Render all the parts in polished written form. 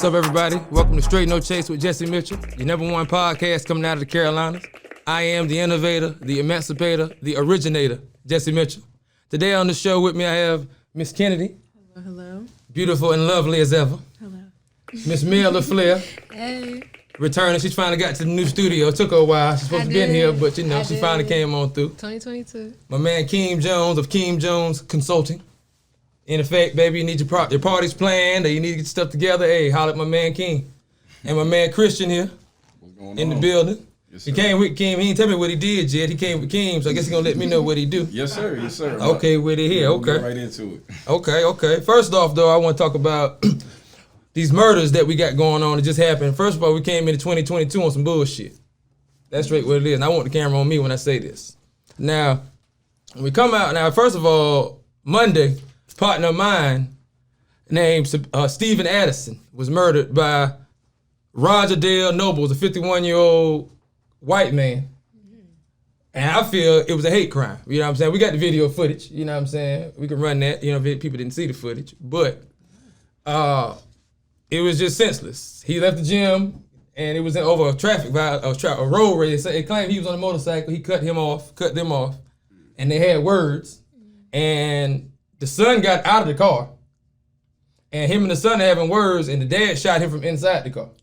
What's up, everybody? Welcome to Strait No Chase with Jesse Mitchell, your number one podcast coming out of the Carolinas. I am the innovator, the emancipator, the originator, Jesse Mitchell. Today on the show with me, I have Miss Kennedy. Hello. Beautiful and lovely as ever. Hello. Miss Merelaflare. Hey. Returning. She's finally got to the new studio. It took her a while. She's supposed to be in here, but she finally came on through. 2022. My man Keem Jones of Keem Jones Consulting. In effect, baby, you need your parties planned or you need to get stuff together. Hey, holler at my man Keem. And my man Christian here in the building. Yes, he came with Keem. He didn't tell me what he did yet. He came with Keem, so I guess he's going to let me know what he do. Yes, sir. Yes, sir. Okay, with it here. Okay. We'll get right into it. Okay. First off, though, I want to talk about these murders that we got going on that just happened. First of all, we came into 2022 on some bullshit. That's straight what it is. And I want the camera on me when I say this. Now, when we come out, first of all, Monday, a partner of mine named Stephen Addison was murdered by Roger Dale Nobles, a 51-year-old white man. And I feel it was a hate crime. You know what I'm saying? We got the video footage. You know what I'm saying? We can run that. You know, if people didn't see the footage. But it was just senseless. He left the gym, and it was over a a road race. It claimed he was on a motorcycle. He cut them off, and they had words. And the son got out of the car, and him and the son having words, and the dad shot him from inside the car. What?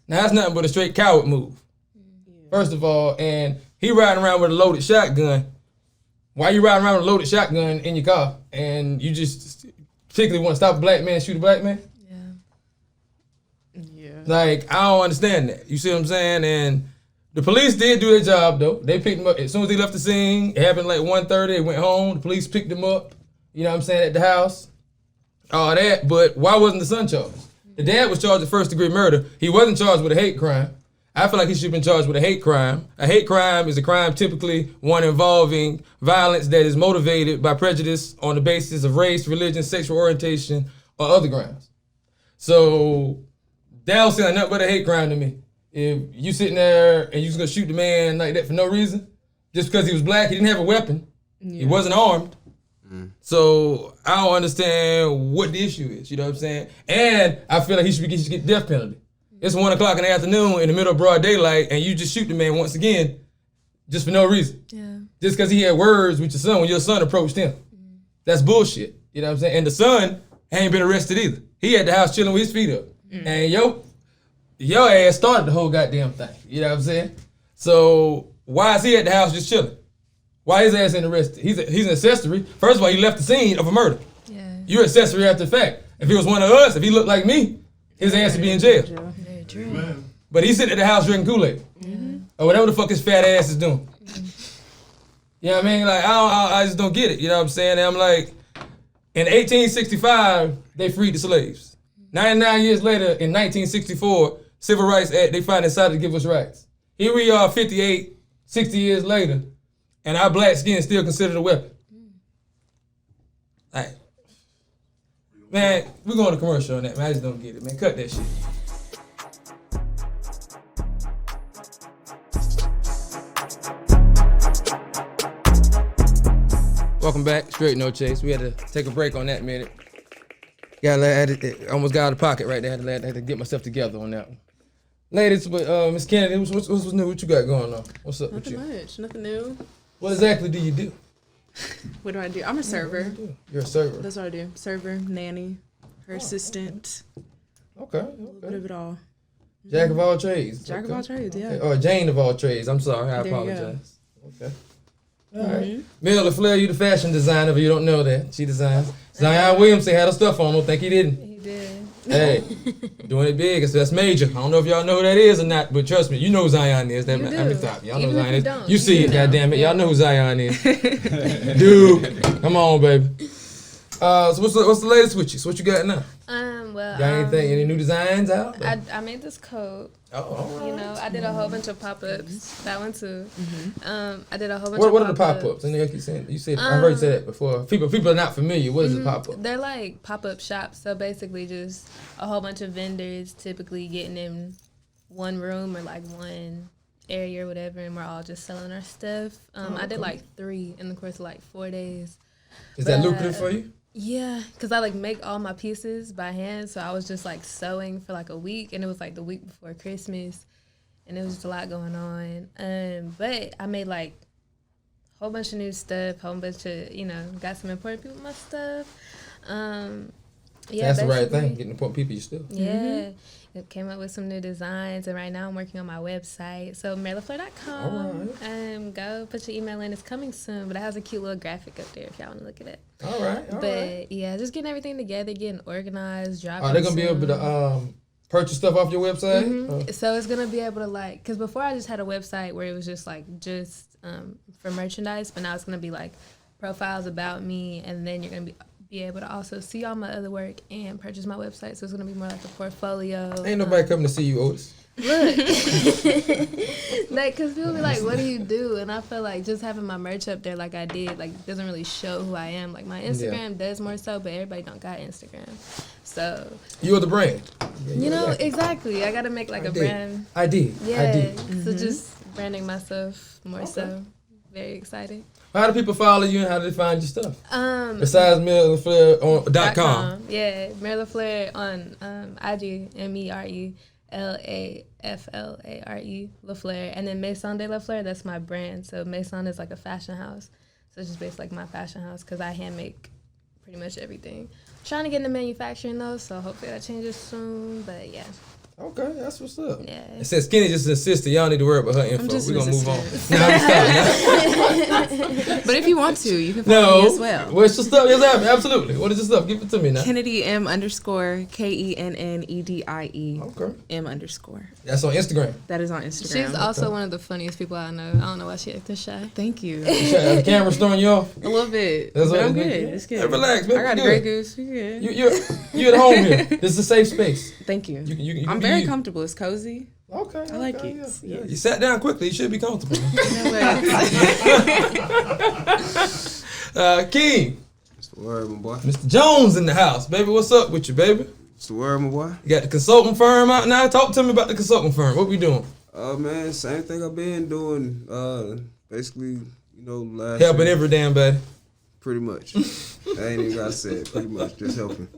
Now that's nothing but a straight coward move. Yeah. First of all, and he riding around with a loaded shotgun. Why you riding around with a loaded shotgun in your car, and you just particularly want to stop a black man, shoot a black man? Yeah. Like, I don't understand that. You see what I'm saying? And the police did do their job, though. They picked him up as soon as he left the scene. It happened like 1:30. They went home. The police picked him up. You know what I'm saying, at the house, all that, but why wasn't the son charged? The dad was charged with first-degree murder. He wasn't charged with a hate crime. I feel like he should have been charged with a hate crime. A hate crime is a crime typically one involving violence that is motivated by prejudice on the basis of race, religion, sexual orientation, or other grounds. So that don't sound like nothing but a hate crime to me. If you sitting there and you just gonna shoot the man like that for no reason, just because he was black, he didn't have a weapon, he wasn't armed. So I don't understand what the issue is, you know what I'm saying? And I feel like he should get the death penalty. It's 1 o'clock in the afternoon in the middle of broad daylight and you just shoot the man once again, just for no reason. Yeah. Just because he had words with your son when your son approached him. That's bullshit, you know what I'm saying? And the son ain't been arrested either. He at the house chilling with his feet up. And your ass started the whole goddamn thing, you know what I'm saying? So why is he at the house just chilling? Why his ass ain't arrested? He's an accessory. First of all, he left the scene of a murder. Yeah. You're accessory after the fact. If he was one of us, if he looked like me, his ass would be in jail. Very true. But he's sitting at the house drinking Kool-Aid. Or whatever the fuck his fat ass is doing. You know what I mean? Like, I just don't get it. You know what I'm saying? And I'm like, in 1865, they freed the slaves. 99 years later, in 1964, Civil Rights Act, they finally decided to give us rights. Here we are 58, 60 years later, and our black skin is still considered a weapon. All right. Man, we're going to commercial on that, man. I just don't get it, man. Cut that shit. Welcome back, Strait No Chase. We had to take a break on that minute. Almost got out of pocket right there. I had to get myself together on that one. Ladies, but Miss Kennedy, what's new? What you got going on? What's up with you? Nothing new. What exactly do you do? What do I do? I'm a server. You're a server. That's what I do. Server, nanny, her assistant. Okay. A little bit of it all. Jack of all trades. Jack of all trades, yeah. Okay. Or Jane of all trades. I'm sorry. I apologize. Okay. All right. Merelaflare, you the fashion designer, but you don't know that. She designs. Zion Williamson had her stuff on. Don't think he didn't. He did. Hey, doing it big. So that's major. I don't know if y'all know who that is or not, but trust me, you know who Zion is. That you man, do. Let me stop. Y'all Even know Zion if is. don't, You see it, goddammit. Y'all know who Zion is. Dude, come on, baby. So what's the latest with you? So what you got now? Well, got anything? Any new designs out? I made this coat. Oh, you know, I did a whole bunch of pop-ups. That one too. I did a whole bunch of pop-ups. What are the pop-ups? And you keep saying, I heard you say that before. People are not familiar. What is a pop-up? They're like pop-up shops. So basically just a whole bunch of vendors typically getting in one room or like one area or whatever, and we're all just selling our stuff. I did like 3 in the course of like 4 days. Is that lucrative for you? Yeah, because I like make all my pieces by hand. So I was just like sewing for like a week, and it was like the week before Christmas, and it was just a lot going on. But I made like a whole bunch of new stuff, whole bunch of, got some important people my stuff. That's the right thing, getting important people your stuff. Yeah. It came up with some new designs, and right now I'm working on my website. So Merelaflare.com. All right. Go put your email in. It's coming soon, but it has a cute little graphic up there if y'all want to look at it. All right. Yeah, just getting everything together, getting organized, dropping. Are they gonna be able to purchase stuff off your website? Mm-hmm. So it's gonna be able to like, cause before I just had a website where it was just for merchandise, but now it's gonna be like profiles about me, and then you're gonna be able to also see all my other work and purchase my website. So it's gonna be more like a portfolio. Ain't nobody coming to see you, Otis. Look, like, cause people be like, "What do you do?" And I feel like just having my merch up there, like I did, like doesn't really show who I am. Like my Instagram does more so, but everybody don't got Instagram. So you're the brand. Exactly. I gotta make like a brand. I did. So just branding myself more so. Very excited. How do people follow you and how do they find your stuff? Besides Merelaflare on .com. Yeah, Merelaflare on IG, MERELAFLARE, LaFlare. And then Maison de la Flare, that's my brand. So Maison is like a fashion house. So it's just basically like my fashion house because I hand make pretty much everything. Trying to get into manufacturing though, so hopefully that changes soon. But yeah. Okay, that's what's up. Yeah. It says Skinny just an assistant. Y'all need to worry about her info. We're gonna move on. But if you want to, you can follow me as well. What's your stuff? Yes, absolutely. What is your stuff? Give it to me now. Kennedy M_KENNEDIE. Okay. M_. That's on Instagram. That is on Instagram. She's also one of the funniest people I know. I don't know why she acting shy. Thank you. The camera's throwing you off? A little bit. That's but what I'm good. It's good. Hey, relax, baby. I got a Grey Goose. You're good. You're at home here. This is a safe space. Thank you. You I'm very comfortable. It's cozy. Okay. I like it. Yeah. You sat down quickly. You should be comfortable. Keem. What's the word, my boy? Mr. Jones in the house. Baby, what's up with you, baby? What's the word, my boy? You got the consulting firm out now? Talk to me about the consulting firm. What we doing? Man, same thing I've been doing. Basically, last Helping year, every damn body. pretty much. I ain't even gotta say it. Pretty much, just helping.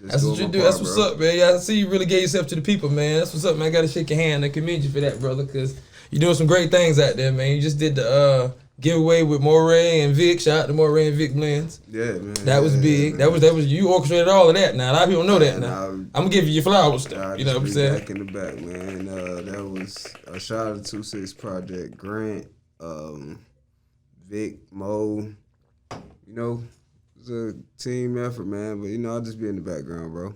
That's what you do. That's what's up, man. I see you really gave yourself to the people, man. That's what's up, man. I got to shake your hand and commend you for that, brother, because you're doing some great things out there, man. You just did the giveaway with Moray and Vic. Shout out to Moray and Vic Blends. Yeah, man. That was big. That was you orchestrated all of that. Now a lot of people know that. Now I'm gonna give you your flowers. Stuff. You know what I'm saying? Back in the back, man. That was a shout out to 26 Project, Grant, Vic, Mo. It's a team effort, man. But I'll just be in the background, bro.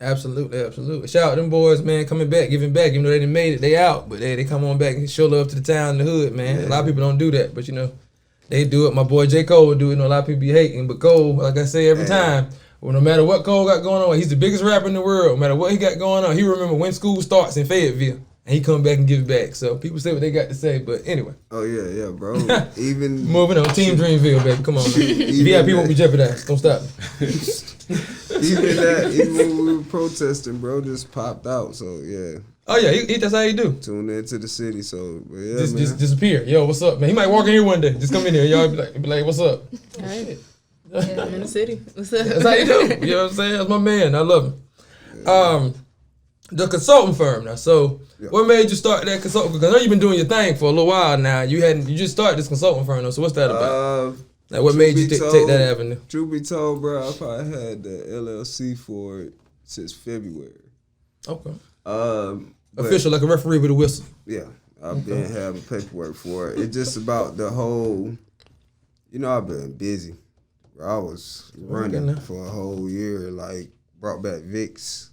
Absolutely. Shout out them boys, man, coming back, giving back. Even though they didn't made it, they out, but they come on back and show love to the town and the hood, man. Yeah. A lot of people don't do that, but they do it. My boy J. Cole would do it. A lot of people be hating, but Cole, like I say every time, well, no matter what Cole got going on, he's the biggest rapper in the world. No matter what he got going on, he remember when school starts in Fayetteville. And he come back and give it back. So people say what they got to say, but anyway. Oh yeah, bro. Even moving on, Team Dreamville, baby. Come on, man. VIP won't be jeopardized. Don't stop. even when we were protesting, bro, just popped out. So yeah. Oh yeah, that's how you do. Tune into the city. So yeah, just disappear. Yo, what's up, man? He might walk in here one day. Just come in here. Y'all be like, what's up? All right. Yeah, I'm in the city. What's up? That's how you do. You know what I'm saying? That's my man. I love him. Yeah. The consulting firm now. So, what made you start that consulting? Because I know you've been doing your thing for a little while now. You just started this consulting firm though. So what's that about? Like, what made you take that avenue? Truth be told, bro, I probably had the LLC for it since February. Okay. Official, like a referee with a whistle. Yeah, I've been having paperwork for it. It's just about the whole. I've been busy. I was running for a whole year. Like, brought back Vic's.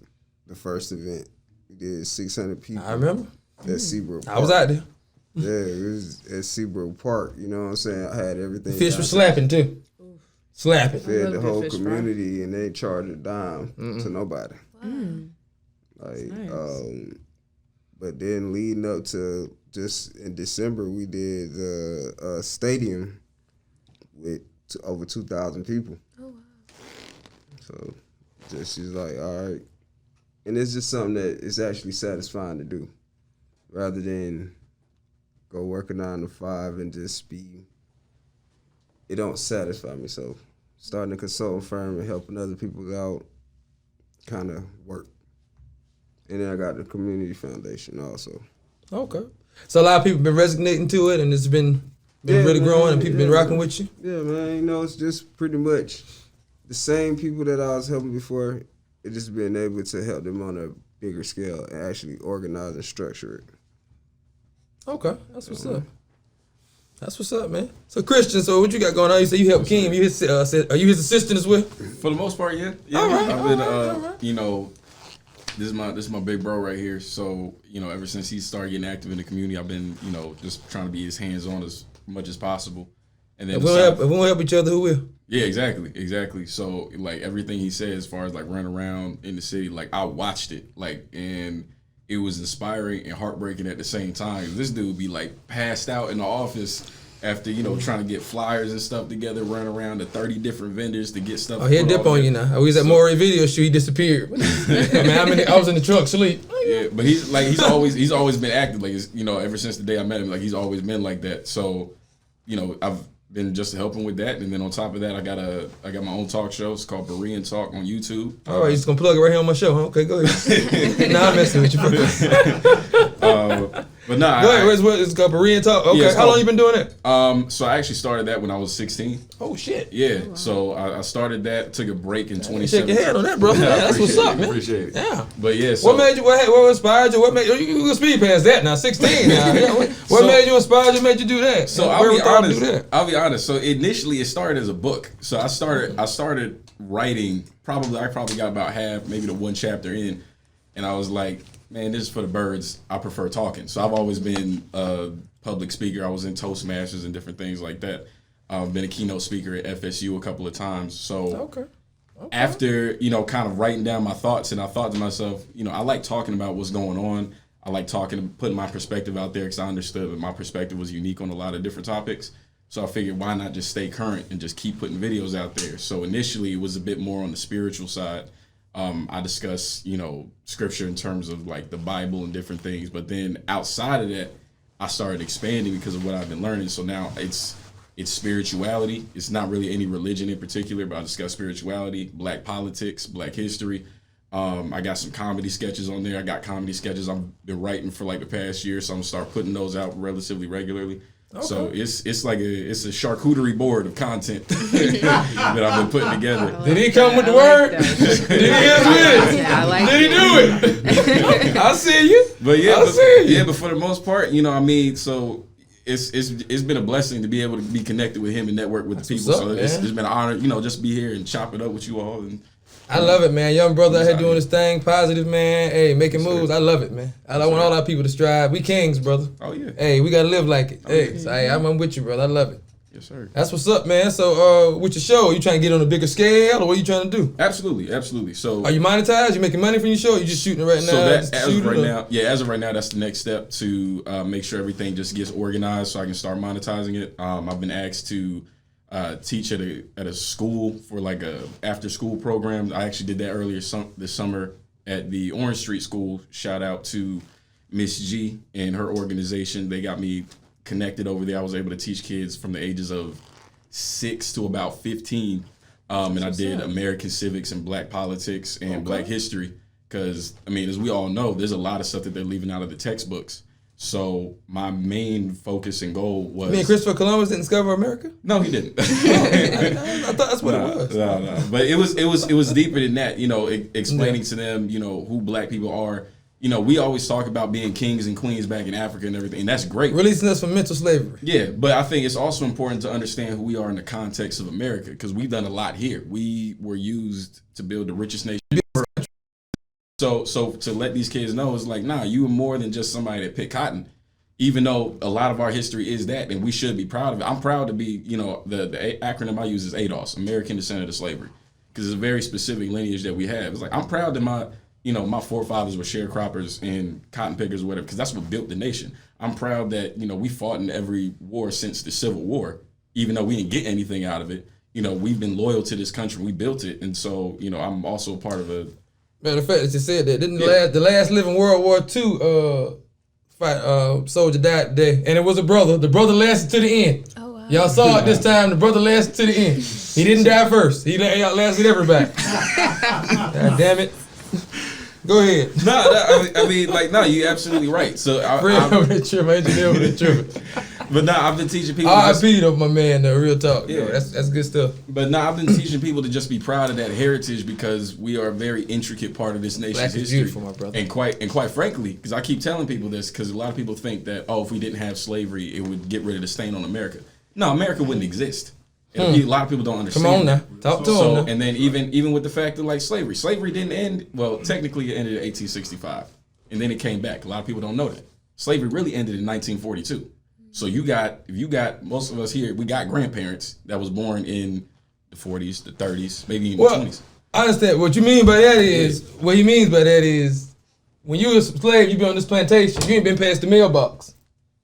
The first event, we did 600 people. I remember. At Seabrook Park. I was out there. Yeah, it was at Seabrook Park. You know what I'm saying? I had everything. Fish was slapping too. Slapping. Fed the whole community and they charged a dime to nobody. Wow. Like, nice. But then leading up to just in December, we did a stadium with over 2,000 people. Oh, wow. So she's like, all right. And it's just something that is actually satisfying to do, rather than go work a 9 to 5 and just be. It don't satisfy me. So starting a consulting firm and helping other people out kind of work. And then I got the community foundation also. Okay. So a lot of people been resonating to it, and it's been really growing, and people been rocking with you? Yeah, man. You know, it's just pretty much the same people that I was helping before. It just being able to help them on a bigger scale and actually organize and structure it. Okay, that's what's up. That's what's up, man. So Christian, so what you got going on? You say you help Keem. Are you his assistant as well? For the most part, yeah. All right, I've been, you know, this is my big bro right here. So, you know, ever since he started getting active in the community, I've been, you know, just trying to be as hands-on as much as possible. And then if we don't help each other, who will? Yeah, exactly. So, like, everything he said as far as, like, running around in the city, like, I watched it, like, and it was inspiring and heartbreaking at the same time. This dude be, like, passed out in the office after, you know, trying to get flyers and stuff together, running around to 30 different vendors to get stuff. Oh, he'll dip on you now. I was at Maury video shoot, he disappeared. I mean, I was in the truck sleep. Yeah, but he's always been active, like, you know, ever since the day I met him, like, he's always been like that. So, you know, I've been just helping with that, and then on top of that, I got my own talk show. It's called Berean Talk on YouTube. All right, you just gonna plug it right here on my show, huh? Okay, go ahead. Nah, I'm messing with you. But nah, go ahead. It's called Berean Talk. Okay, yeah, how long you been doing it? So I actually started that when I was 16. Oh shit. Yeah, so I started that, took a break in 2017. Shake your hand on that, bro. Yeah, that's what's up, man. Appreciate it. Yeah. But yeah, so what made you? What inspired you? What made you can speed past that now? 16 now. Yeah, what made you inspired you? Made you do that? So I'll be honest. So initially it started as a book. So I started writing. I probably got about half, maybe the one chapter in, and I was like, man, this is for the birds. I prefer talking. So I've always been a public speaker. I was in Toastmasters and different things like that. I've been a keynote speaker at FSU a couple of times. So okay. After, you know, kind of writing down my thoughts, and I thought to myself, you know, I like talking about what's going on. I like talking and putting my perspective out there because I understood that my perspective was unique on a lot of different topics. So I figured, why not just stay current and just keep putting videos out there? So initially it was a bit more on the spiritual side. I discuss, you know, scripture in terms of like the Bible and different things. But then outside of that, I started expanding because of what I've been learning. So now it's spirituality. It's not really any religion in particular, but I discuss spirituality, black politics, black history. I got some comedy sketches on there. I got comedy sketches I've been writing for like the past year, so I'm gonna start putting those out relatively regularly. Okay. So it's like a charcuterie board of content that I've been putting together. Did he come with the word? Did he answer it? Yeah, I like Did he do it? I see you. But yeah, I see you. Yeah, but for the most part, you know, I mean, so it's been a blessing to be able to be connected with him and network with the people. Up, so it's been an honor, you know, just be here and chop it up with you all. And I love it, man. Young brother out here doing his thing, positive, man. Hey, making moves. I love it, man. I want all our people to strive. We kings, brother. Oh yeah. Hey, we gotta live like it. Hey, so, hey, I'm with you, brother. I love it. Yes, sir. That's what's up, man. So, with your show, you trying to get on a bigger scale, or what are you trying to do? Absolutely. So, are you monetized? You making money from your show? Or you just shooting it right now? So that as of right now, that's the next step to make sure everything just gets organized, so I can start monetizing it. I've been asked to teach at a school for like a after school program. I actually did that earlier this summer at the Orange Street School. Shout out to Miss G and her organization. They got me connected over there. I was able to teach kids from the ages of 6 to about 15. And I did American civics and black politics and black history. Because, I mean, as we all know, there's a lot of stuff that they're leaving out of the textbooks. So my main focus and goal was... You mean Christopher Columbus didn't discover America? No, he didn't. I thought that's what it was. No. But it was deeper than that, you know, explaining to them, you know, who black people are. You know, we always talk about being kings and queens back in Africa and everything, and that's great. Releasing us from mental slavery. Yeah, but I think it's also important to understand who we are in the context of America, because we've done a lot here. We were used to build the richest nation. So to let these kids know, it's like, nah, you are more than just somebody that picked cotton. Even though a lot of our history is that, and we should be proud of it. I'm proud to be, you know, the acronym I use is ADOS, American Descendant of Slavery, because it's a very specific lineage that we have. It's like, I'm proud that my forefathers were sharecroppers and cotton pickers or whatever, because that's what built the nation. I'm proud that, you know, we fought in every war since the Civil War, even though we didn't get anything out of it. You know, we've been loyal to this country. We built it. And so, you know, I'm also part of a... Matter of fact, that you said that. Didn't the last living World War II soldier died today, and it was a brother. The brother lasted to the end. Oh, wow. Y'all saw it this time. The brother lasted to the end. He didn't die first. He outlasted everybody. God damn it. Go ahead. I mean, like, no, you're absolutely right. So But I've been teaching people. R.I.P. though, my man. Though, real talk. Yeah, that's good stuff. But I've been teaching people to just be proud of that heritage because we are a very intricate part of this nation's history. Beautiful, my brother. And quite frankly, because I keep telling people this, because a lot of people think that if we didn't have slavery, it would get rid of the stain on America. No, America wouldn't exist. And a lot of people don't understand. Come on now, talk to them. Now. And then even with the fact that like slavery didn't end. Well, technically it ended in 1865, and then it came back. A lot of people don't know that slavery really ended in 1942. So if you got most of us here, we got grandparents that was born in the 40s, the 30s, maybe even the 20s. I understand what you mean by that is what he means by that is when you was a slave, you been on this plantation, you ain't been past the mailbox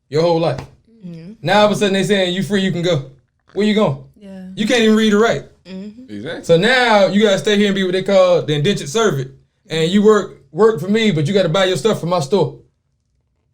your whole life. Mm-hmm. Now all of a sudden they saying you free, you can go. Where you going? Yeah. You can't even read or write. Mm-hmm. Exactly. So now you gotta stay here and be what they call the indentured servant, and you work for me, but you gotta buy your stuff from my store.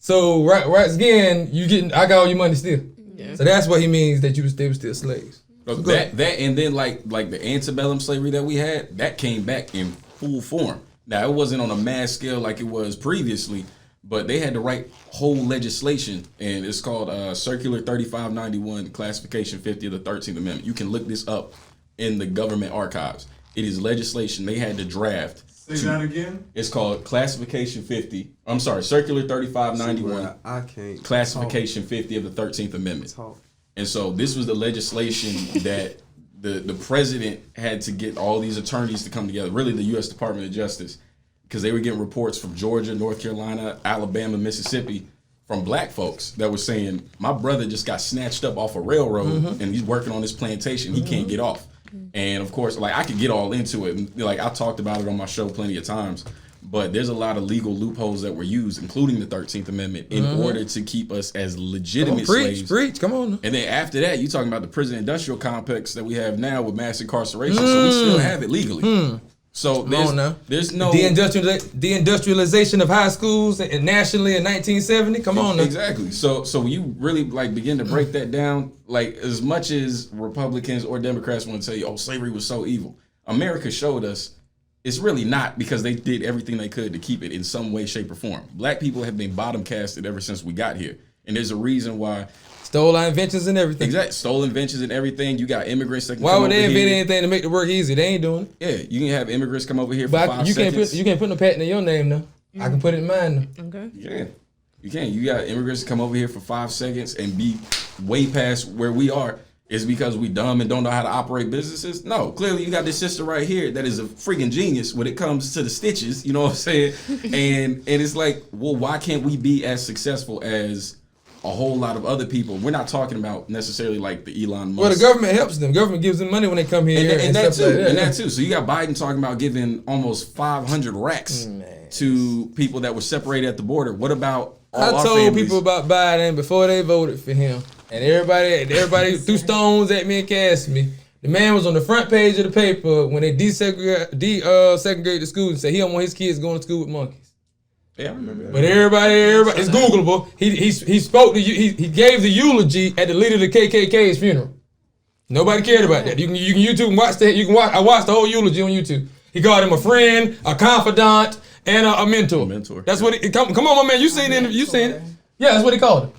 So right again, I got all your money still. Yeah. So that's what he means that they were still slaves. So that and then like the antebellum slavery that we had, that came back in full form. Now it wasn't on a mass scale like it was previously, but they had to write whole legislation, and it's called Circular 3591, Classification 50 of the 13th Amendment. You can look this up in the government archives. It is legislation they had to draft. Say that again? It's called Classification 50. I'm sorry, Circular 3591. I can't. Classification 50 of the 13th Amendment. And so this was the legislation that the president had to get all these attorneys to come together, really the U.S. Department of Justice, because they were getting reports from Georgia, North Carolina, Alabama, Mississippi, from black folks that were saying, my brother just got snatched up off a railroad and he's working on this plantation. He can't get off. And of course, like I could get all into it. Like I talked about it on my show plenty of times, but there's a lot of legal loopholes that were used, including the 13th Amendment, in order to keep us as legitimate slaves. Preach, come on. And then after that, you're talking about the prison industrial complex that we have now with mass incarceration. So we still have it legally. So there's no deindustrialization of high schools and nationally in 1970. Come on now. Exactly. So when you really like begin to break that down, like as much as Republicans or Democrats want to tell you, slavery was so evil, America showed us it's really not, because they did everything they could to keep it in some way, shape, or form. Black people have been bottom casted ever since we got here, and there's a reason why. Stole our inventions and everything. Exactly. Stole inventions and everything. You got immigrants that can Why would they invent anything to make the work easy? They ain't doing it. Yeah, you can have immigrants come over here for 5 seconds. You can't put no patent in your name now. I can put it in mine now. Okay. Yeah. You can. You got immigrants come over here for 5 seconds and be way past where we are. Is because we dumb and don't know how to operate businesses? No. Clearly you got this sister right here that is a freaking genius when it comes to the stitches, you know what I'm saying? and it's like, well, why can't we be as successful as a whole lot of other people? We're not talking about necessarily like the Elon Musk. Well, the government helps them. Government gives them money when they come here. And that too. Like that. And that too. So you got Biden talking about giving almost 500 racks to people that were separated at the border. What about all our told families? People about Biden before they voted for him. And everybody threw stones at me and cast me. The man was on the front page of the paper when they desegregated the schools and said he don't want his kids going to school with monkeys. Yeah, I remember that. But everybody, it's Googleable. He spoke to you. He gave the eulogy at the leader of the KKK's funeral. Nobody cared about that. You can YouTube and watch that. I watched the whole eulogy on YouTube. He called him a friend, a confidant, and a mentor. That's what. Come on, my man. You seen it? You seen it? Yeah, that's what he called him.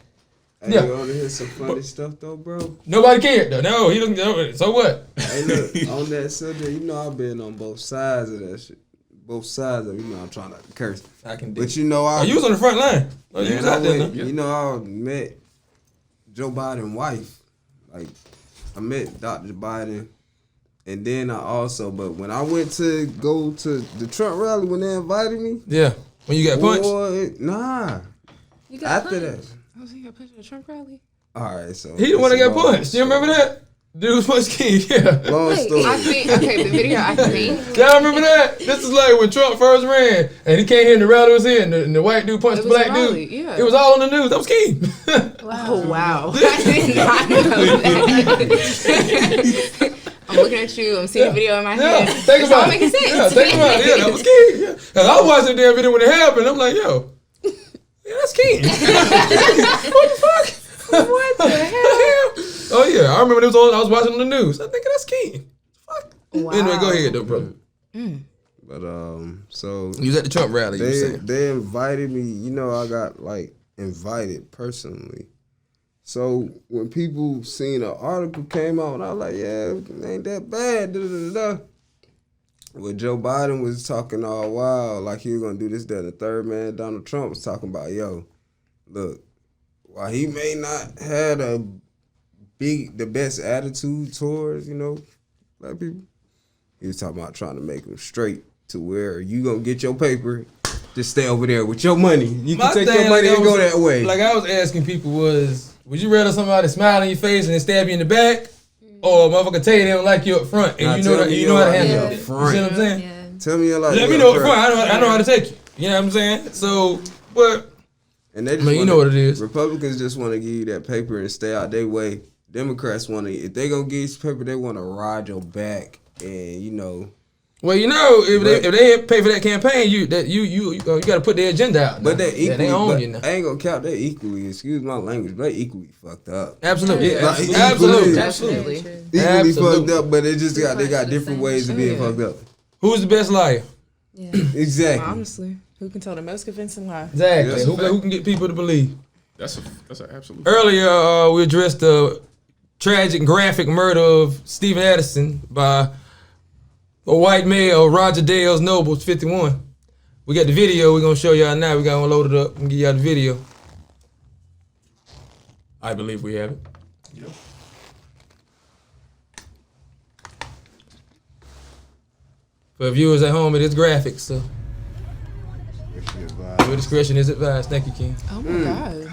Hey, you want to hear some funny stuff though, bro? Nobody cared though. No, he doesn't. So what? Hey, look, on that subject, you know I've been on both sides of that shit. Both sides of it. You know I'm trying not to curse. I can do. But you know you was on the front line. You was out there. You know I met Joe Biden's wife. Like I met Dr. Biden, and then but when I went to go to the Trump rally when they invited me. Yeah. When you got punched? Nah. You got after punched? that. Oh, so you got punched at a Trump rally? All right, so he the one that got punched. You remember that? Dude was punched King. Yeah. Long story. I think the video. I think. Y'all remember that? This is like when Trump first ran and he came here and the rally was here and the white dude punched the black dude. Yeah. It was all on the news. That was King. Wow. Oh wow. I did not know that. I'm looking at you. I'm seeing the video in my head. Think about it. Making sense. Yeah, think about it. Yeah, that was King. Yeah. Cause I was watching the damn video when it happened. I'm like, yo, yeah, that's King. What the fuck? What the hell? Oh yeah, I remember it was on. I was watching on the news. I think that's Keem. Fuck. Wow. Anyway, go ahead, though, brother. But so You was at the Trump rally. You were saying. they invited me. You know, I got like invited personally. So when people seen an article came out, I was like, yeah, it ain't that bad. Da, da, da, da. When Joe Biden was talking all wild, like he was gonna do this, that, and the third, man, Donald Trump was talking about, yo, look, while he may not have the best attitude towards, you know, black people, he was talking about trying to make them straight to where you gonna get your paper, just stay over there with your money. You can take your money and go that way. Like I was asking people would you rather somebody smile in your face and then stab you in the back, or a motherfucker tell you they don't like you up front and you know how to handle it? You see what I'm saying? Yeah. Tell me your life. Let me know up front. I know how to take you. You know what I'm saying? So, but and they just you know what it is. Republicans just want to give you that paper and stay out their way. Democrats want to, if they gonna give you some paper, they want to ride your back and you know. Well, you know, if they pay for that campaign, you got to put their agenda out. But they equally, they own you now. I ain't gonna count. They equally, excuse my language, but they equally fucked up. Absolutely, Yeah, like, absolutely. Equally fucked up, but they got different ways of being fucked up. Who's the best liar? Yeah. Exactly. Honestly, who can tell the most convincing lie? Exactly. That's Who can get people to believe? That's an absolute. Earlier, we addressed the tragic, graphic murder of Stephen Addison by a white male, Roger Dales Nobles, 51. We got the video. We're gonna show y'all now. We got to load it up and give y'all the video. I believe we have it. Yep. For viewers at home, it is graphic, so your discretion is advised. Thank you, King. Oh my god.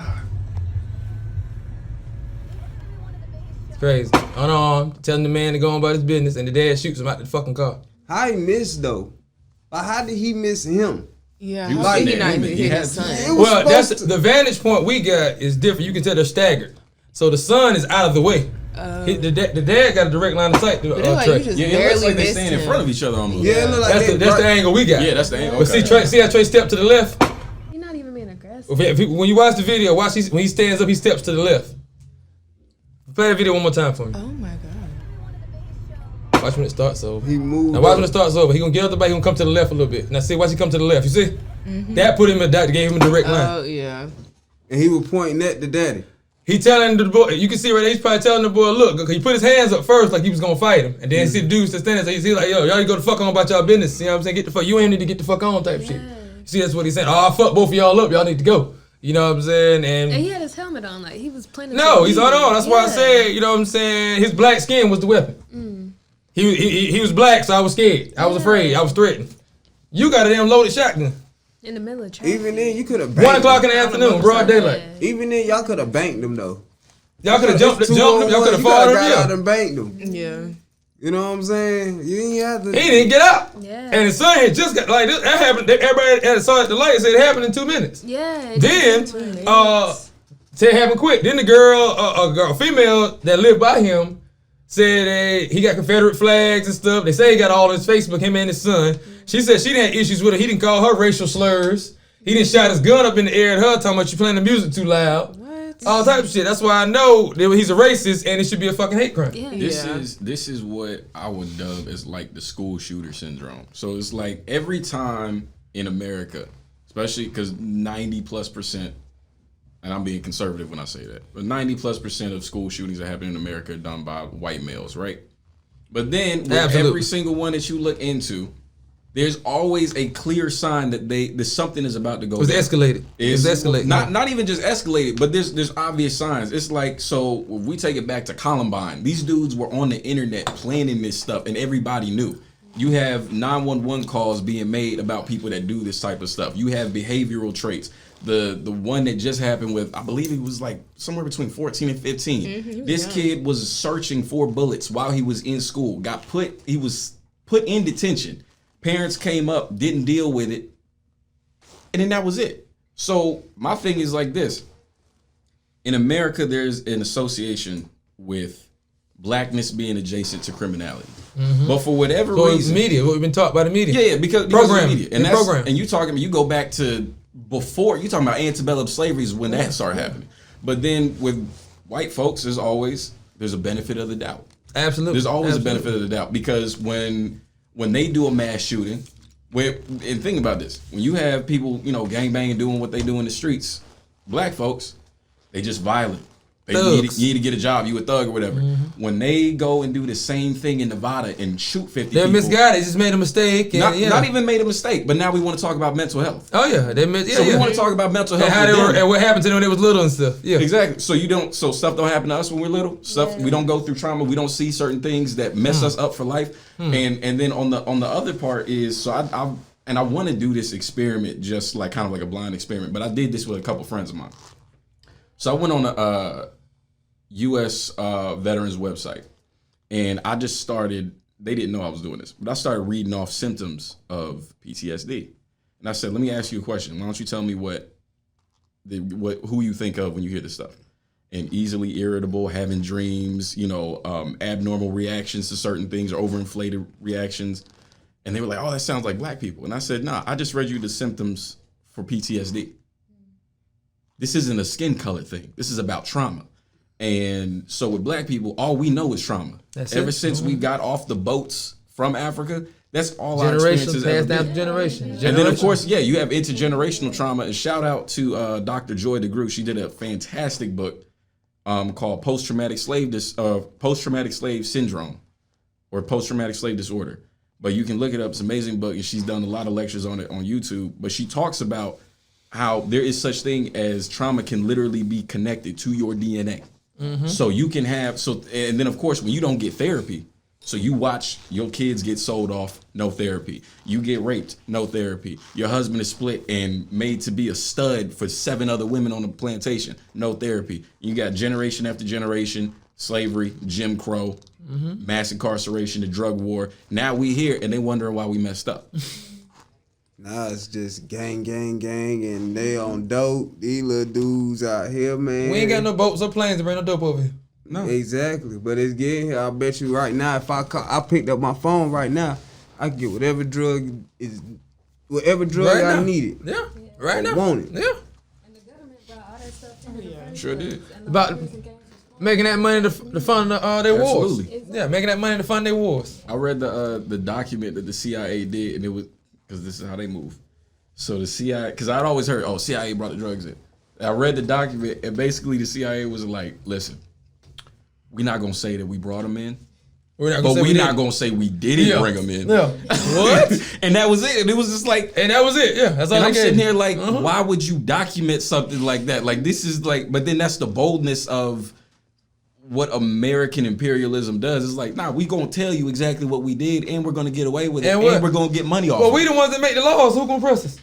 It's crazy. Unarmed, telling the man to go on about his business, and the dad shoots him out the fucking car. How he missed though? But how did he miss him? Yeah, He was how sitting did he there. not He hit had- his son? It was Well, that's supposed to- the vantage point we got is different. You can tell they're staggered. So the son is out of the way. The dad got a direct line of sight to But it like Trey. you just Yeah, it looks barely like they missed stand in him. front of each other almost. Yeah, it look like That's the angle we got. Yeah, that's the angle. But see how Trey stepped to the left? You're not even being aggressive. When you watch the video, when he stands up, he steps to the left. Play the video one more time for me. Oh my god. Watch when it starts over. He moved. Now watch up. when it starts over. He gonna get up the bike. He gonna come to the left a little bit. Now see, watch he come to the left. You see? That put him gave him a direct line. Oh yeah. And he was pointing at the daddy. He telling the boy, you can see right there, he's probably telling the boy, look, cause he put his hands up first like he was gonna fight him. And then see the dude standing there, so he's like, yo, y'all go the fuck on about y'all business. You know what I'm saying? Get the fuck, you ain't need to get the fuck on type shit. You see, that's what he's saying. Oh, I'll fuck both of y'all up, y'all need to go. You know what I'm saying? And And he had his helmet on, like he was playing. no, he's on. That's why I said, you know what I'm saying? His black skin was the weapon. He was black, so I was scared. I was afraid. I was threatened. You got a damn loaded shotgun. in the middle of traffic. Even then, you could have 1 o'clock in the afternoon, broad daylight. Even then, y'all could have banked them though. Y'all could have jumped him. Y'all could have fought him. out Yeah. and banked them. Yeah. You know what I'm saying? You ain't have to. He didn't get out. Yeah. And his son had just got like this. That happened. Everybody saw it at the light. Said it happened in 2 minutes. Yeah. it Then, just happened. said it happened quick. Then the girl, a female that lived by him, said he got Confederate flags and stuff. They say he got all on his Facebook, him and his son. She said she didn't have issues with it. He didn't call her racial slurs. He didn't shot his gun up in the air at her, talking about you playing the music too loud. What? All type of shit. That's why I know that he's a racist and it should be a fucking hate crime. Yeah. This is what I would dub as like the school shooter syndrome. So it's like every time in America, especially because 90+%, and I'm being conservative when I say that, but 90+% of school shootings that happen in America are done by white males, right? But then with Absolutely. every single one that you look into, there's always a clear sign that something is about to go It was down. escalated. It was escalated. Not even just escalated, but there's obvious signs. It's like, so if we take it back to Columbine, these dudes were on the internet planning this stuff and everybody knew. You have 911 calls being made about people that do this type of stuff. You have behavioral traits. The one that just happened with, I believe he was like somewhere between 14 and 15. This kid was searching for bullets while he was in school. He was put in detention. Parents came up, didn't deal with it, and then that was it. So my thing is like this. In America, there's an association with blackness being adjacent to criminality. But for whatever So it's reason, media, what we've been taught by the media. yeah, because of Program. the media. And program. And you go back to before, you talking about antebellum slavery is when that started happening. But then with white folks, there's always there's a benefit of the doubt. Absolutely. There's always a benefit of the doubt because when they do a mass shooting, and think about this, when you have people, gangbanging, doing what they do in the streets, black folks, they just violent. They need to get a job. You a thug or whatever. Mm-hmm. When they go and do the same thing in Nevada and shoot 50 They're people. misguided. They just made a mistake. And, Not even made a mistake, but now we want to talk about mental health. Oh, yeah. We want to talk about mental health. And what happened to them when they was little and stuff. Yeah. Exactly. So stuff don't happen to us when we're little. We don't go through trauma. We don't see certain things that mess us up for life. And then on the other part is, so I want to do this experiment just like kind of like a blind experiment, but I did this with a couple friends of mine. So I went on a U.S. veterans website, and I just started. They didn't know I was doing this, but I started reading off symptoms of PTSD, and I said, "Let me ask you a question. Why don't you tell me who you think of when you hear this stuff?" And easily irritable, having dreams, abnormal reactions to certain things or overinflated reactions, and they were like, "Oh, that sounds like black people." And I said, "Nah, I just read you the symptoms for PTSD. This isn't a skin color thing. This is about trauma." And so with black people, all we know is trauma. Ever since we got off the boats from Africa, that's all our experiences passed down to generations. And then, of course, you have intergenerational trauma. And shout out to Dr. Joy DeGroot. She did a fantastic book called Post-Traumatic Slave Syndrome or Post-Traumatic Slave Disorder. But you can look it up. It's an amazing book, and she's done a lot of lectures on it on YouTube. But she talks about how there is such thing as trauma can literally be connected to your DNA. Mm-hmm. So you can have and then of course when you don't get therapy, so you watch your kids get sold off, no therapy. You get raped, no therapy. Your husband is split and made to be a stud for 7 other women on the plantation, no therapy. You got generation after generation, slavery, Jim Crow, mass incarceration, the drug war. Now we here and they wondering why we messed up. Nah, it's just gang, and they on dope. These little dudes out here, man. We ain't got no boats or planes to bring no dope over here. No. Exactly, but it's getting here. I bet you right now, if I picked up my phone right now, I can get whatever drug right I needed. Yeah, right now. Want it. Yeah. And the government brought all that stuff to the Sure did. About making that money to fund their wars. Absolutely. Yeah, making that money to fund their wars. I read the document that the CIA did, and it was because this is how they move. So the CIA, because I'd always heard, CIA brought the drugs in. I read the document, and basically the CIA was like, listen, we're not going to say that we brought them in, we're not going to say we didn't bring them in. Yeah. What? And that was it. And it was just like... And that was it, yeah. That's all I'm sitting here like, why would you document something like that? Like, this is like... But then that's the boldness of what American imperialism does. It's like, nah, we gonna tell you exactly what we did, and we're gonna get away with it, and we're gonna get money off. Well, we the ones that make the laws. Who gonna press us?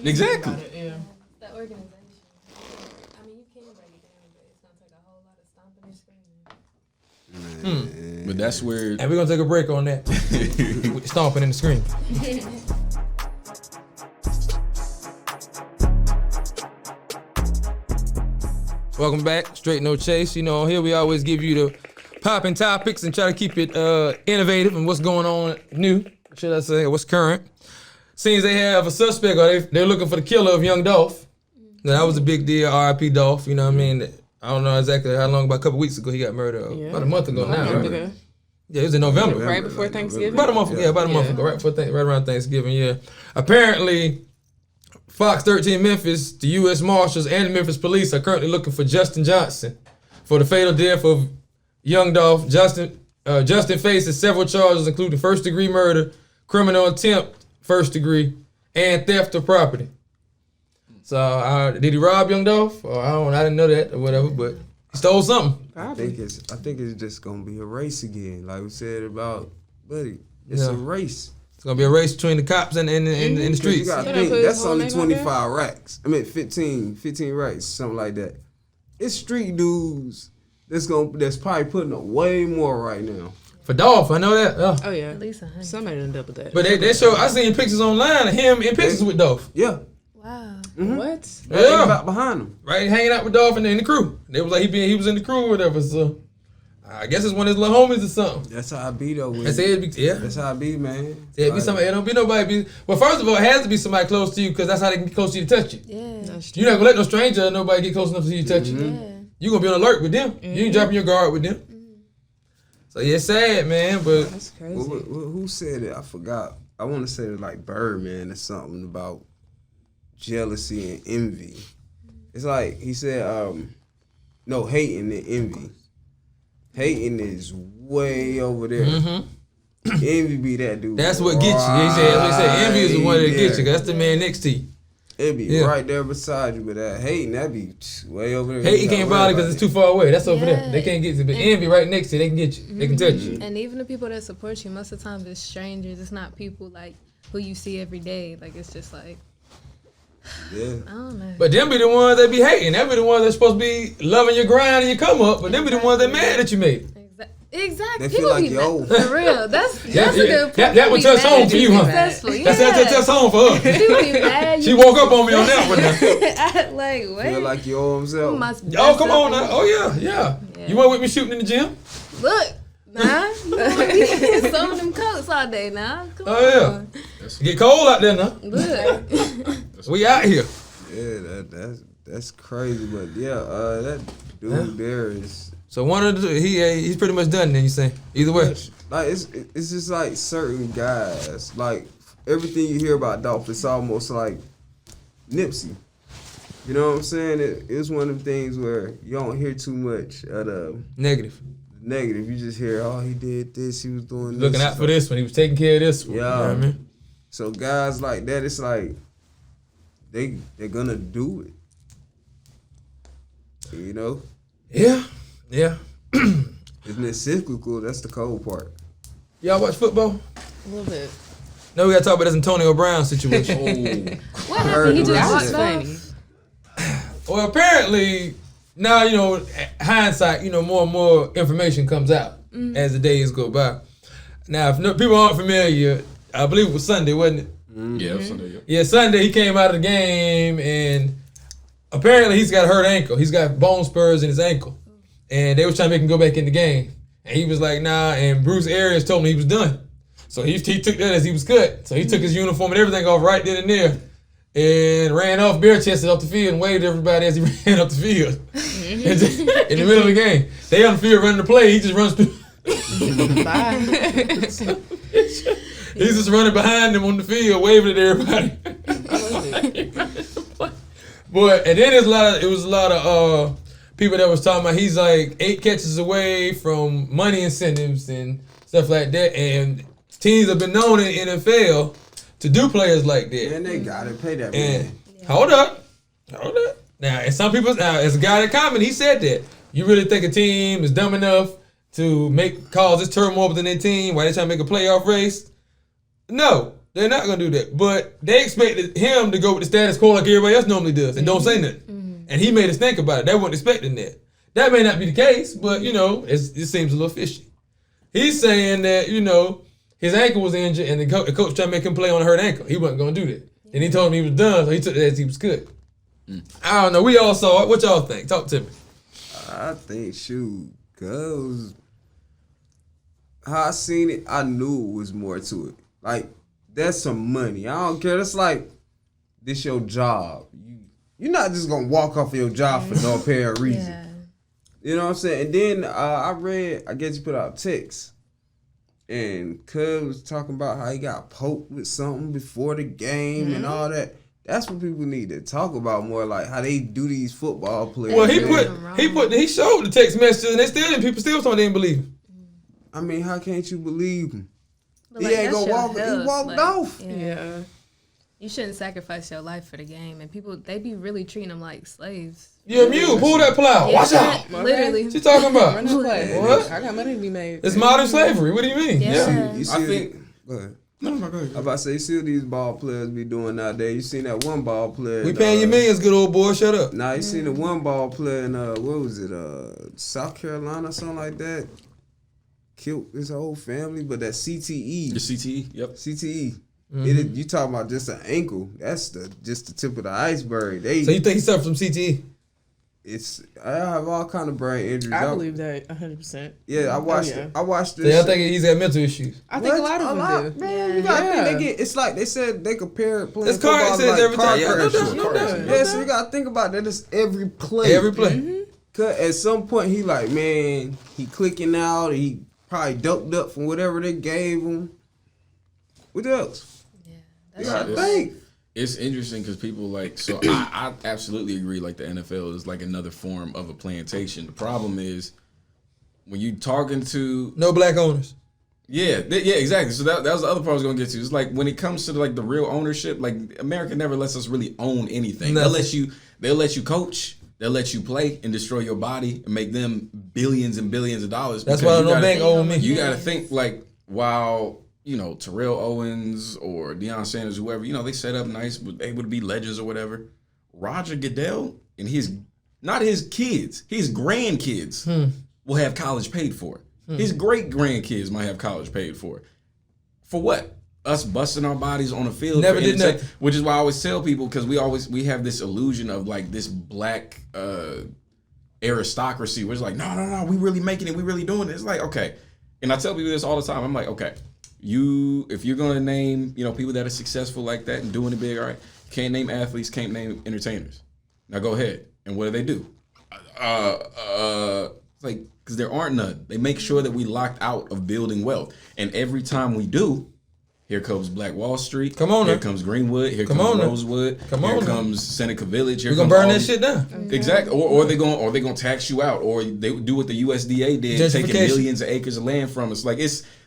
Exactly. Yeah. The organization. I mean, you can break it down, but it's gonna take a whole lot of stomping and screaming. But that's where. And we're gonna take a break on that. With stomping and screaming. Welcome back, Strait No Chase. Here we always give you the popping topics and try to keep it innovative and what's going on new, should I say, what's current. Seems they have a suspect, or they're looking for the killer of young Dolph. Now, that was a big deal, R.I.P. Dolph, you know what I mean? I don't know exactly how long, about a couple weeks ago he got murdered. Yeah. About a month ago now, right? Ago. Yeah, it was in November. Right before Thanksgiving? About a month ago, right around Thanksgiving, yeah. Apparently, Fox 13 Memphis, the U.S. Marshals, and the Memphis Police are currently looking for Justin Johnson for the fatal death of young Dolph. Justin faces several charges, including first-degree murder, criminal attempt, first degree, and theft of property. So, did he rob young Dolph? I didn't know that or whatever, but he stole something. I think it's just gonna be a race again, like we said about Buddy. It's a race. It's gonna be a race between the cops and the streets. You gotta think that's only 25 racks. I mean 15 racks, something like that. It's street dudes that's probably putting up way more right now. For Dolph, I know that. Oh yeah, At least 100. somebody done doubled that. But they show. I seen pictures online of him in pictures with Dolph. Yeah. Wow. What? Yeah, About behind them. right, hanging out with Dolph and the crew. They was like he was in the crew or whatever. So I guess it's one of his little homies or something. That's how I be though. That's how I be, man. It be somebody. It don't be nobody. Well, first of all, it has to be somebody close to you because that's how they can get close to you to touch you. Yeah. That's true. You're not gonna let no stranger or nobody get close enough to you to touch you. Yeah. You gonna be on alert with them. You ain't dropping your guard with them. So yeah, sad, man. But That's crazy. Who said it? I forgot. I want to say it like Birdman or something about jealousy and envy. It's like he said, no, hating and envy. Hating is way over there. Envy be that dude. that's what gets you. He said envy is the one that gets you. That's the man next to you. It be right there beside you, but that hating, that be way over there. Hate you can't bother because it's too far away. That's over there. Yeah. They can't get you. But envy right next to you, they can get you. They can touch you. And even the people that support you, most of the time it's strangers. It's not people like who you see every day. Like it's just like, Yeah. I don't know. But them be the ones that be hating. Them be the ones that supposed to be loving your grind and your come up. But them be the ones that mad that you made it. Exactly. They feel like you're old. For real. That's a good point. That would touch home for you, huh? Successful. Yeah. That's touch home for her. People be mad. She woke up on me on that one now. Like, Feel wait. like you owe himself. Oh, come on now. Oh, yeah. You went with me shooting in the gym? Look. Nah. Some of them coats all day now. Come on. It get cold out there now. Look. We out here. Yeah, that's crazy. But yeah, that dude there is. So one of the he's pretty much done then, you say? Either way. Like it's just like certain guys, like everything you hear about Dolph, it's almost like Nipsey. You know what I'm saying? It's one of the things where you don't hear too much of the Negative. You just hear, oh, he did this, he was doing this. Looking out for this one. He was taking care of this one. Yeah. You know what I mean? So guys like that, it's like they're gonna do it. You know? Yeah. Isn't it cyclical? That's the cold part. Y'all watch football? A little bit. No, we gotta talk about this Antonio Brown situation. What happened? He just That walked was off? Well, apparently, now, hindsight, more and more information comes out as the days go by. Now, if people aren't familiar, I believe it was Sunday, wasn't it? Yeah, Sunday. Yeah. Yeah, Sunday he came out of the game and apparently he's got a hurt ankle. He's got bone spurs in his ankle. And they was trying to make him go back in the game. And he was like, nah, and Bruce Arians told him he was done. So he took that as he was cut. So he took his uniform and everything off right then and there and ran off bare-chested off the field and waved at everybody as he ran up the field. In the middle of the game. They on the field running the play, he just runs through. Bye. He's just running behind them on the field, waving at everybody. But and then it was a lot of people that was talking about he's like 8 catches away from money incentives and stuff like that. And teams have been known in NFL to do players like that. And they gotta pay that And man. hold up. Now, and some people, as a guy that commented, he said that you really think a team is dumb enough to cause this turmoil within their team while they trying to make a playoff race? No, they're not gonna do that. But they expected him to go with the status quo like everybody else normally does and don't say nothing. And he made us think about it. They weren't expecting that. That may not be the case, but it seems a little fishy. He's saying that his ankle was injured and the coach tried to make him play on a hurt ankle. He wasn't gonna do that. And he told him he was done, so he took it as he was good. I don't know. We all saw it. What y'all think? Talk to me. I think, cause how I seen it, I knew it was more to it. Like, that's some money. I don't care. That's like, this your job. You're not just gonna walk off of your job for no apparent reason. Yeah. You know what I'm saying? And then I read, I guess you put out text, and Cub was talking about how he got poked with something before the game and all that. That's what people need to talk about more, like how they do these football players. Well, he showed the text messages, and people still told they didn't believe him. I mean, how can't you believe him? But He ain't gonna walk. He walked off. Yeah. You shouldn't sacrifice your life for the game, and people they be really treating them like slaves. You're a mule. Pull that plow. Watch out. Literally. What you talking about? Run the play. What? I got money to be made. It's modern slavery. What do you mean? Yeah. You see, I think- go ahead. No, go ahead. I'm about to say, you see what these ball players be doing nowadays. You seen that one ball player. We paying you millions, good old boy. Shut up. Nah, you seen the one ball player in, what was it, South Carolina or something like that? Killed his whole family, but that CTE. The CTE. Yep. CTE. You talking about just an ankle. That's just the tip of the iceberg. So you think he suffered from CTE? I have all kind of brain injuries. I believe that 100%. Yeah, I watched yeah. I watched So this. y'all think he's got mental issues? I think a lot of them do. Man, you gotta think they get. It's like they said they compare playing It's car football to accidents like every car time. Yeah, no crashes. doubt, no doubt. Yeah, so you gotta think about that. It's every play. Every play. Cause at some point he like, man, he clicking out. He probably doped up from whatever they gave them. What else? Yeah, You gotta think. It's interesting because people like, so I absolutely agree, like the NFL is like another form of a plantation. The problem is when you talking to No black owners. yeah, exactly. So that was the other part I was gonna get to. It's like when it comes to like the real ownership, like America never lets us really own anything. Nothing. They'll let you coach, they'll let you play and destroy your body and make them billions and billions of dollars. That's because why no bank own me. You gotta think like while Terrell Owens or Deion Sanders, whoever, they set up nice, but they would be legends or whatever. Roger Goodell and not his kids, his grandkids will have college paid for. His great grandkids might have college paid for. For what? Us busting our bodies on the field. Never did nothing. Which is why I always tell people, because we have this illusion of like this black aristocracy, where it's like, no, we really making it, we really doing it. It's like, okay. And I tell people this all the time. I'm like, okay, if you're gonna name, people that are successful like that and doing it big, all right, can't name athletes, can't name entertainers. Now go ahead. And what do? It's like, because there aren't none. They make sure that we locked out of building wealth. And every time we do, here comes Black Wall Street. Come on Here now. comes Greenwood. Here Come comes on now. Rosewood. Come Here on now. comes Seneca Village. Here We're gonna comes burn all that these- shit down. Exactly. Or they're gonna tax you out, or they do what the USDA did, taking Gentrification. millions of acres of land from us. Like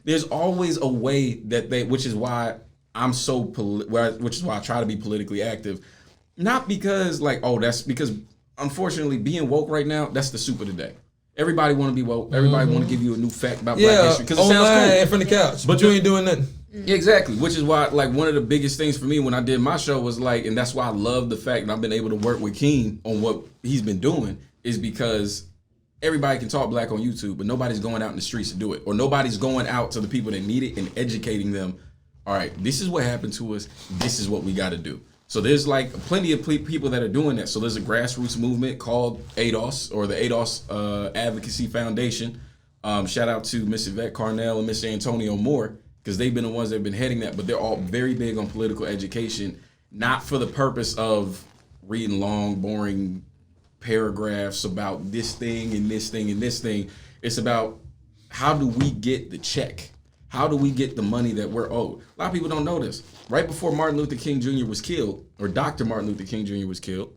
there's always a way that which is why I'm so which is why I try to be politically active. Not because that's because unfortunately being woke right now, that's the soup of the day. Everybody want to be woke. Everybody want to give you a new fact about Black history because it sounds online cool. and from the couch, but you ain't doing nothing. Yeah, exactly. Which is why, like, one of the biggest things for me when I did my show was like, and that's why I love the fact that I've been able to work with Keem on what he's been doing, is because everybody can talk black on YouTube, but nobody's going out in the streets to do it, or nobody's going out to the people that need it and educating them. All right, this is what happened to us. This is what we got to do. So there's like plenty of people that are doing that. So there's a grassroots movement called ADOS, or the ADOS Advocacy Foundation. Shout out to Miss Yvette Carnell and Mr. Antonio Moore, because they've been the ones that have been heading that. But they're all very big on political education, not for the purpose of reading long, boring paragraphs about this thing and this thing and this thing. It's about how do we get the check? How do we get the money that we're owed? A lot of people don't know this. Right before Martin Luther King Jr. was killed, or Dr. Martin Luther King Jr. was killed,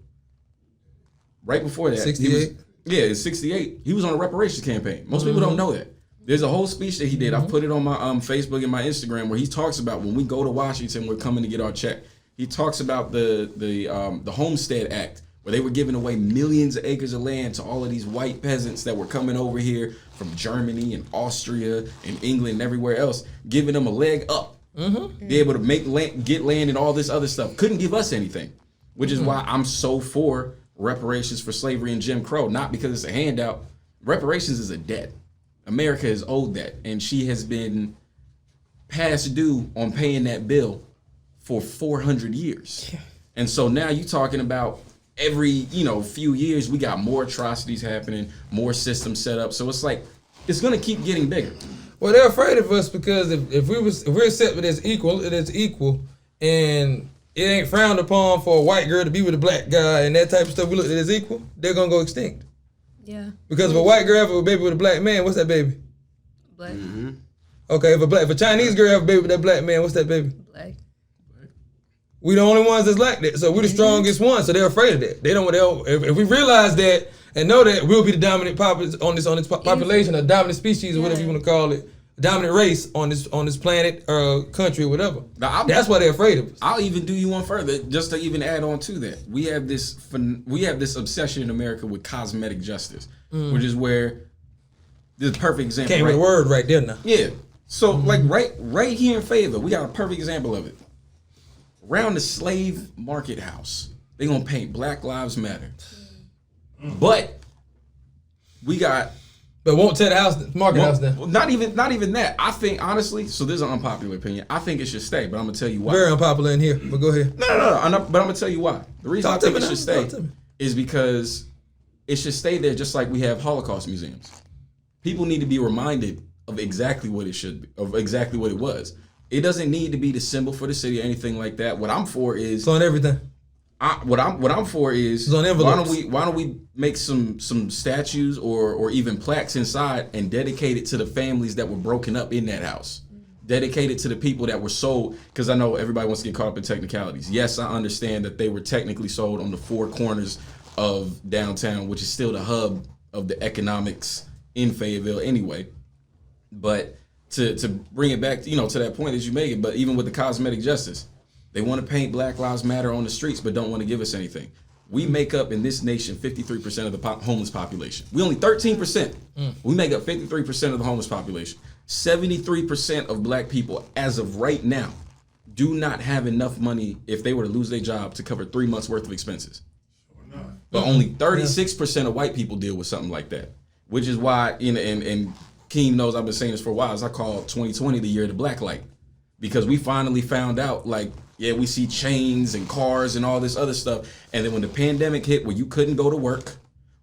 right before that, 68? It's 68. He was on a reparations campaign. Most people don't know that. There's a whole speech that he did. I've put it on my Facebook and my Instagram, where he talks about when we go to Washington, we're coming to get our check. He talks about the Homestead Act, where they were giving away millions of acres of land to all of these white peasants that were coming over here from Germany and Austria and England and everywhere else, giving them a leg up. Be able to make land, get land and all this other stuff. Couldn't give us anything, which is why I'm so for reparations for slavery and Jim Crow. Not because it's a handout. Reparations is a debt. America is owed that, and she has been past due on paying that bill for 400 years. Yeah. And so now you're talking about every few years we got more atrocities happening, more systems set up. So it's like it's gonna keep getting bigger. Well, they're afraid of us because if we're accepted as equal, it is equal, and it ain't frowned upon for a white girl to be with a black guy and that type of stuff. We look at it as equal. They're gonna go extinct. Yeah. Because if a white girl have a baby with a black man, what's that baby? Black. Okay, if a Chinese girl have a baby with that black man, what's that baby? Black. We the only ones that's like that. So we're the strongest ones. So they're afraid of that. They don't. If we realize that and know that, we'll be the dominant on this population, a dominant species, or whatever you want to call it, dominant race on this planet or country or whatever. Now, that's why they're afraid of us. I'll even do you one further, just to even add on to that. We have this obsession in America with cosmetic justice, which is where this is a perfect example. Came with a word right there now. Yeah. So like right here in Fayetteville, we got a perfect example of it. Around the slave market house, they're gonna paint Black Lives Matter. But we got won't tear the house, market house down. Not even that. I think honestly, so there's an unpopular opinion. I think it should stay, but I'm gonna tell you why. Very unpopular in here, but go ahead. No. But I'm gonna tell you why. The reason I think it should stay is because it should stay there, just like we have Holocaust museums. People need to be reminded of exactly what it should be, of exactly what it was. It doesn't need to be the symbol for the city or anything like that. What I'm for is on everything. What I'm for is It's on envelopes. why don't we make some statues or even plaques inside and dedicate it to the families that were broken up in that house. Dedicated to the people that were sold, because I know everybody wants to get caught up in technicalities. Yes, I understand that they were technically sold on the four corners of downtown, which is still the hub of the economics in Fayetteville anyway. But to bring it back, to that point that you make it, but even with the cosmetic justice, they want to paint Black Lives Matter on the streets, but don't want to give us anything. We make up in this nation 53% of the homeless population. We only 13%. We make up 53% of the homeless population. 73% of black people, as of right now, do not have enough money if they were to lose their job to cover 3 months worth of expenses. But only 36% of white people deal with something like that, which is why, and Keem knows I've been saying this for a while, is I call 2020 the year of the black light, because we finally found out, like, yeah, we see chains and cars and all this other stuff, and then when the pandemic hit, where you couldn't go to work,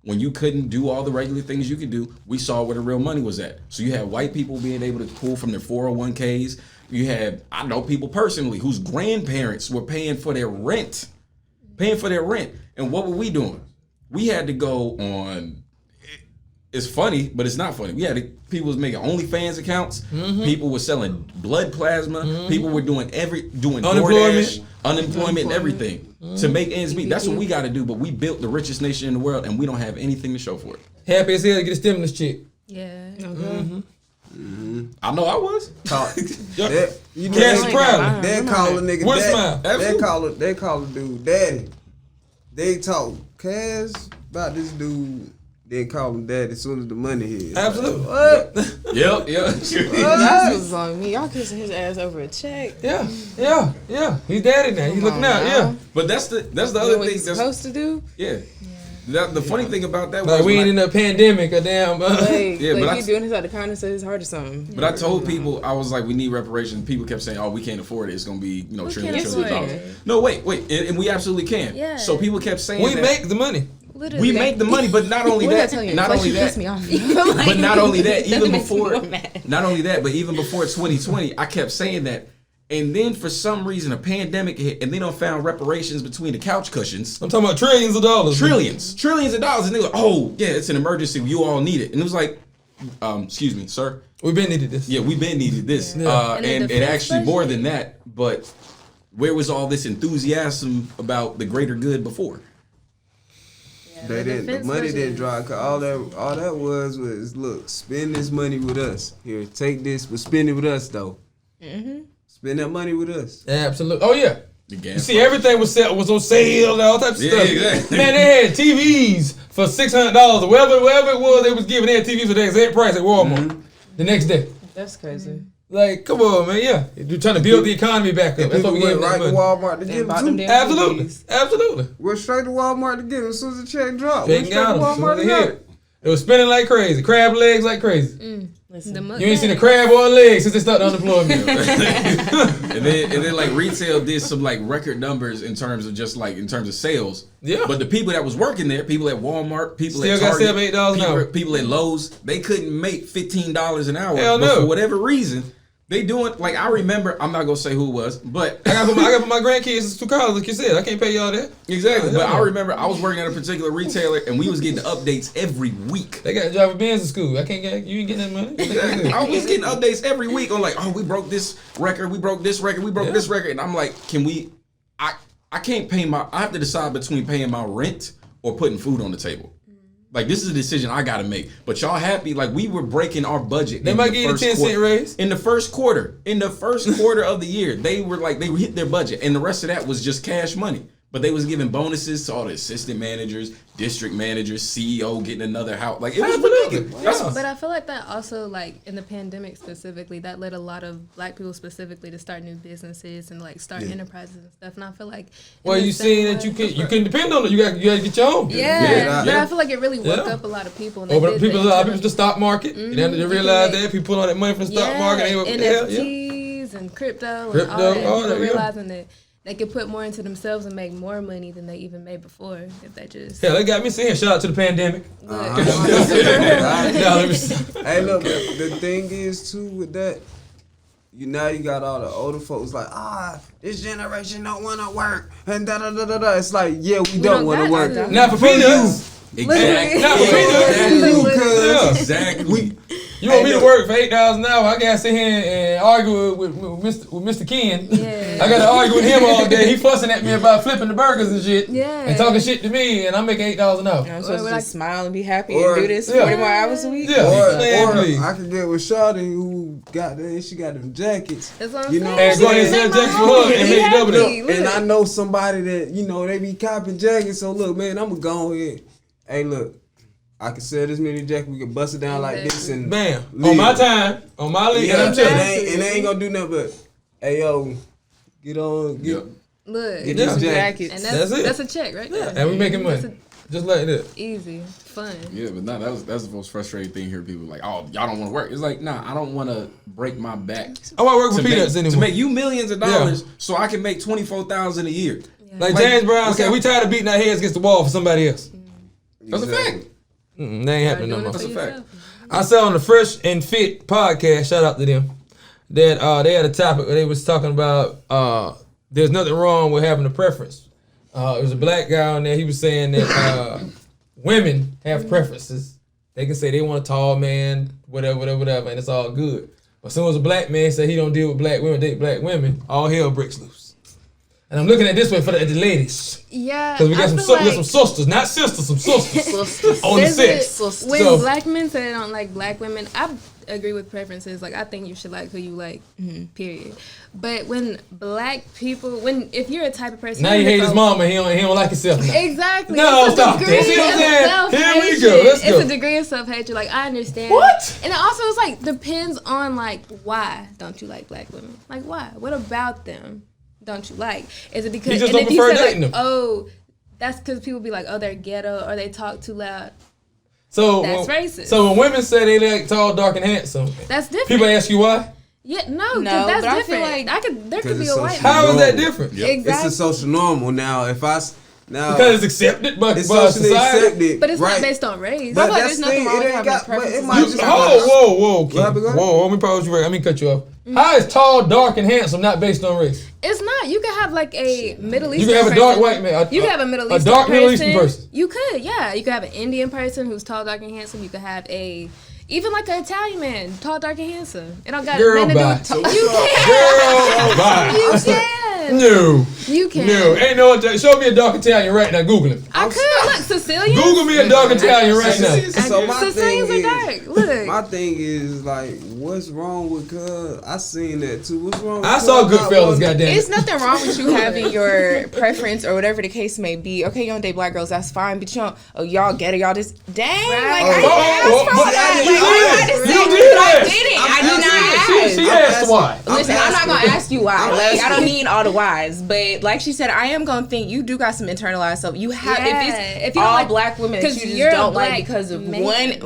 when you couldn't do all the regular things you could do, we saw where the real money was at. So you had white people being able to pull from their 401ks. You had, I know people personally whose grandparents were paying for their rent. And what were we doing? We had to go on, it's funny, but it's not funny. People was making OnlyFans accounts. People were selling blood plasma. People were doing DoorDash, unemployment and everything to make ends meet. That's what we got to do. But we built the richest nation in the world, and we don't have anything to show for it. Happy as hell to get a stimulus check. Yeah. I know I was. Cash proud. They call a nigga What a daddy. smile. They call a dude daddy. They talk cash about this dude. Then call him daddy as soon as the money hits. Absolutely. What? Yep. That was on me. Y'all kissing his ass over a check. Yeah. He's daddy now. He's looking out. Yeah. But that's the You know other what thing. he's supposed to do? Yeah. The funny thing about that Like was we ain't in a pandemic or damn. Like, Yeah, but he doing this out of kindness of his heart or something. But I told people, I was like, we need reparations. People kept saying, oh, we can't afford it. It's going to be, trillions of afford dollars. it? No, wait. And we absolutely can. Yeah. So people kept saying We that. make the money. Literally. We make the money, but not only What did I that, tell you? not only Inflation pissed that, me off. but not only that, even That makes me before, more mad. not only that, but even before 2020, I kept saying that. And then for some reason, a pandemic hit, and they don't found reparations between the couch cushions. I'm talking about trillions of dollars. Trillions of dollars. And they were like, oh, yeah, it's an emergency. You all need it. And it was like, excuse me, sir. We've been needed this. Yeah, we've been needed this. Yeah. And actually more than that. But where was all this enthusiasm about the greater good before? The money didn't dry. Cause all that was look, spend this money with us. Here, take this, but spend it with us though. Spend that money with us. Yeah, absolutely. Oh yeah. The gas You see, everything was on sale and all types of Yeah, stuff. exactly. Man, they had TVs for $600 or whatever it was. They was giving their TVs for the exact price at Walmart the next day. That's crazy. Like, come on, man. Yeah, you're trying to build the economy back up. That's what we went gave right to them. Walmart to get And bought them them too. damn Absolutely, TVs. absolutely. Went straight to Walmart to get them as soon as the check dropped. They Went straight to got them. Walmart to get them. It was spinning like crazy. Crab legs like crazy. Listen, You ain't seen a crab or a leg since they started unemployment. and then like retail did some like record numbers in terms of sales. Yeah. But the people that was working there, people at Walmart, people Still at got Target, $7, $8 an hour. people at Lowe's, they couldn't make $15 an hour. Hell but no. for whatever reason, they doing, like, I remember, I'm not gonna say who it was, but I got to put my grandkids to college, like you said. I can't pay y'all that. exactly. But Yeah. I remember I was working at a particular retailer and we was getting updates every week. They got to drive a Benz to school. You ain't getting that money. I was getting updates every week on like, oh, we broke this record, we broke this record, and I'm like, I can't pay I have to decide between paying my rent or putting food on the table. Like, this is a decision I gotta make. But y'all happy, like, we were breaking our budget. They might give you a 10-cent raise. In the first quarter of the year, they hit their budget, and the rest of that was just cash money. But they was giving bonuses to all the assistant managers, district managers, CEO getting another house. Like, it was ridiculous. But I feel like that also, like, in the pandemic specifically, that led a lot of black people specifically to start new businesses and, like, start enterprises and stuff. And I feel like... Well, you seen that you can depend on it. You got to get your own. Yeah, but I feel like it really woke up a lot of people. And Open up did people, the a lot of people to the stock market. They realize that people put all that money from the stock market. They, what the hell? NFTs and crypto and all that. People realizing that they could put more into themselves and make more money than they even made before if they just... Hell, they got me saying shout out to the pandemic. Hey, look, the thing is too with that, now you got all the older folks like, this generation don't want to work and da da da da da. It's like, yeah, we don't want to work. Not for peanuts. Exactly. Not for peanuts. Because Exactly. You want me to work for $8 an hour? I gotta sit here and argue with Mr. Ken. Yeah. I gotta argue with him all day. He fussing at me about flipping the burgers and shit. Yeah. And talking shit to me, and I'm making $8 an hour. I'm supposed to just smile and be happy Or- and do this Yeah. 40 more hours a week. Yeah. Man, or please. I could get with Shawty who got she got them jackets. That's what I'm You know saying. And go ahead and sell jackets for her and make double happy. up. Look. And I know somebody that, they be copping jackets. So look, man, I'm gonna go ahead. Hey, look, I can sell this many jackets. We can bust it down like this and Bam. leave. On my time, on my league, and I'm and chilling. they ain't gonna do nothing but, hey yo, get Look. get Yeah. these jackets. And That's it. That's a check right there. And we making money. Just like that. Easy. Fun. Yeah, but that's the most frustrating thing here. People like, oh, y'all don't want to work. It's like, nah, I don't want to break my back I want to work for to peanuts make, anymore. to make you millions of dollars so I can make $24,000 a year. Like Like, James Brown what said, kind- we tired of beating our heads against the wall for somebody else. That's a fact. They ain't happening no more. That's a fact. I saw on the Fresh and Fit podcast, shout out to them, that they had a topic where they was talking about there's nothing wrong with having a preference. There was a black guy on there, he was saying that women have preferences. They can say they want a tall man, whatever, and it's all good. But as soon as a black man say he don't deal with black women, date black women, all hell breaks loose. And I'm looking at it this way for the ladies. Yeah. Because we got I some feel we got some sisters, not sisters, some sisters on the There's set. when So- black men say they don't like black women, I agree with preferences. Like, I think you should like who you like, period. But when black people, if you're a type of person, Now you hate his mama, he don't like himself now. Exactly. No, It's a stop degree that. See what I'm of saying? Here we self-hatred. go. Let's go. It's a degree of self-hatred. Like, I understand. What? And it also is like, depends on like, why don't you like black women? Like, why? What about them don't you like? Is it because, You just and don't if you prefer say dating like, them. oh, that's because people be like, oh, they're ghetto or they talk too loud. So That's when, racist. So when women say they like tall, dark, and handsome, That's different. people ask you why? Yeah, no, No, that's but I different. feel like- There could be it's a so white small. How is that Normal. different? Exactly. It's a social normal now. Because it's accepted by it's by socially society. accepted, But it's right? not based on race. But feel like that's there's the nothing thing. wrong It with ain't having got. But it preferences. might just. Whoa, Ken. What happened, girl? Whoa, let me pause you right. I mean, cut you off. How is tall, dark, and handsome not based on race? It's not. You could have like a Middle You Eastern can have a dark person. white man. You could have a Middle a Eastern dark Middle Eastern person. You could, yeah. You could have an Indian person who's tall, dark, and handsome. You could have even like an Italian man, tall, dark, and handsome. It don't got Girl, nothing to do bye. with So you what's can. Girl, bye. You can. No. You can. No. Ain't no. Show me a dark Italian right now. Google him. I could. Look, Sicilian. Google me a dark Italian right now. So my thing Sicilians are is, dark. Look. my thing is like, what's wrong with cuz? I seen that too. What's wrong? I with saw cuz not Goodfellas, wanting- goddamn. It's nothing wrong with you having your preference or whatever the case may be. Okay, you don't date black girls, that's fine. But you don't, y'all get it, y'all just, dang, like, I didn't ask for that. Like, all you had to say, You did but I ask. didn't. I did not ask. She asked why. Listen, I'm not gonna ask you why. I'm Like, I asking. don't need all the whys. But like she said, I am gonna think you do got some internalized stuff. You have Yeah. if If you don't all like- black women that 'cause you just you're a don't like black because of man.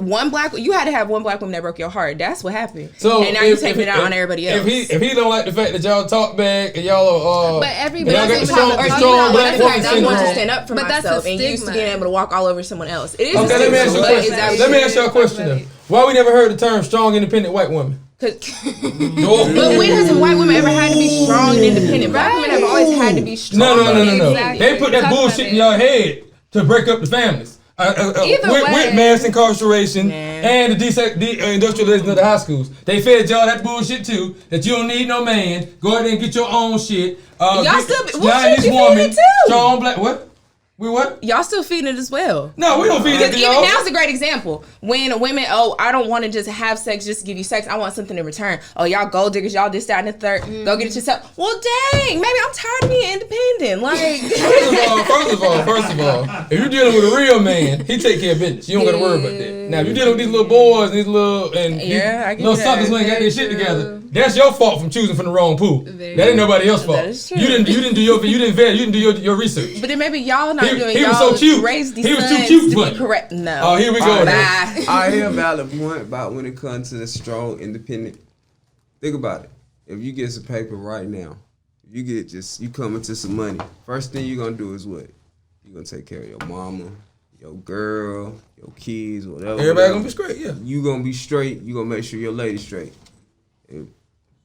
one black. You had to have one black woman that broke your heart. That's what happened. So and now you're taking it out on everybody else. If he don't like the fact that y'all talk back and y'all But everybody y'all got the doesn't strong, have the a- strong you know, black that's woman like- I want to syndrome. stand up for But that's a myself and used to stigma. being able to walk all over someone else. It is Okay, let me ask you a but question. is that Let me ask you a question then. Why we never heard the term strong, independent white woman? But when has a white woman ever had to be strong and independent? Black women have always had to be strong. No. Exactly. They put that Talk bullshit about in it. your head to break up the families. Either with way. mass incarceration Man. and the industrialization of the high schools. They fed y'all that bullshit too, that you don't need no man. Go ahead and get your own shit. Y'all get- still- y'all what shit this you woman, feeding too? strong black, what? We what? Y'all still feeding it as well. No, we don't feed that Because to even y'all. now's a great example. When women, I don't want to just have sex just to give you sex. I want something in return. Oh, y'all gold diggers, y'all this, that, and the third. Go get it yourself. Well, dang, maybe I'm tired of being independent. Like, First of all, if you're dealing with a real man, he take care of business. You don't gotta worry about that. Now, if you're dealing with these little boys, these little Yeah, I these get little that. suckers who ain't got their shit together, that's your fault from choosing from the wrong pool. Very That ain't nobody else's fault. That is true. You didn't do your research. but then maybe y'all not He- doing he was y'all so cute. raise these He was too sons cute to for be it. correct. No. Oh, here we go. Bye. I hear a valid point about when it comes to the strong, independent. Think about it. If you get some paper right now, you come into some money. First thing you're gonna do is what? You're gonna take care of your mama, your girl, your kids, whatever. Everybody gonna be straight, yeah. You gonna be straight. You gonna make sure your lady straight. If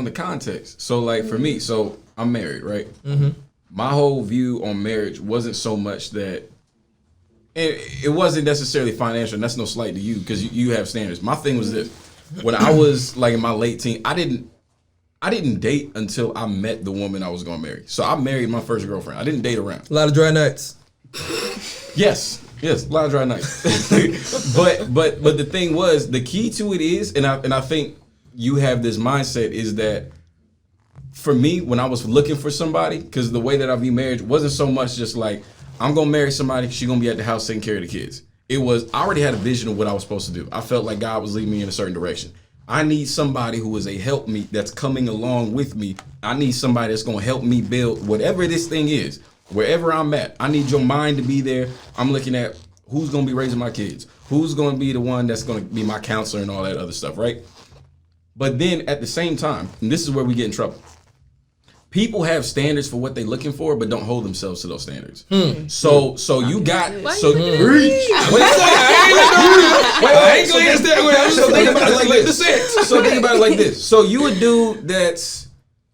on the context. So like for me, so I'm married, right? Mm-hmm. My whole view on marriage wasn't so much that it wasn't necessarily financial, and that's no slight to you because you have standards. My thing was this: when I was like in my late teens, I didn't date until I met the woman I was gonna marry. So I married my first girlfriend. I didn't date around. A lot of dry nights. Yes. Yes, a lot of dry nights. but the thing was, the key to it is, and I think you have this mindset is that for me, when I was looking for somebody, because the way that I view marriage wasn't so much just like, I'm going to marry somebody, she's going to be at the house taking care of the kids. It was, I already had a vision of what I was supposed to do. I felt like God was leading me in a certain direction. I need somebody who is a helpmeet that's coming along with me. I need somebody that's going to help me build whatever this thing is, wherever I'm at. I need your mind to be there. I'm looking at who's going to be raising my kids, who's going to be the one that's going to be my counselor and all that other stuff, right? But then at the same time, and this is where we get in trouble. People have standards for what they're looking for, but don't hold themselves to those standards. So you got so think about it like this. So you a dude that's,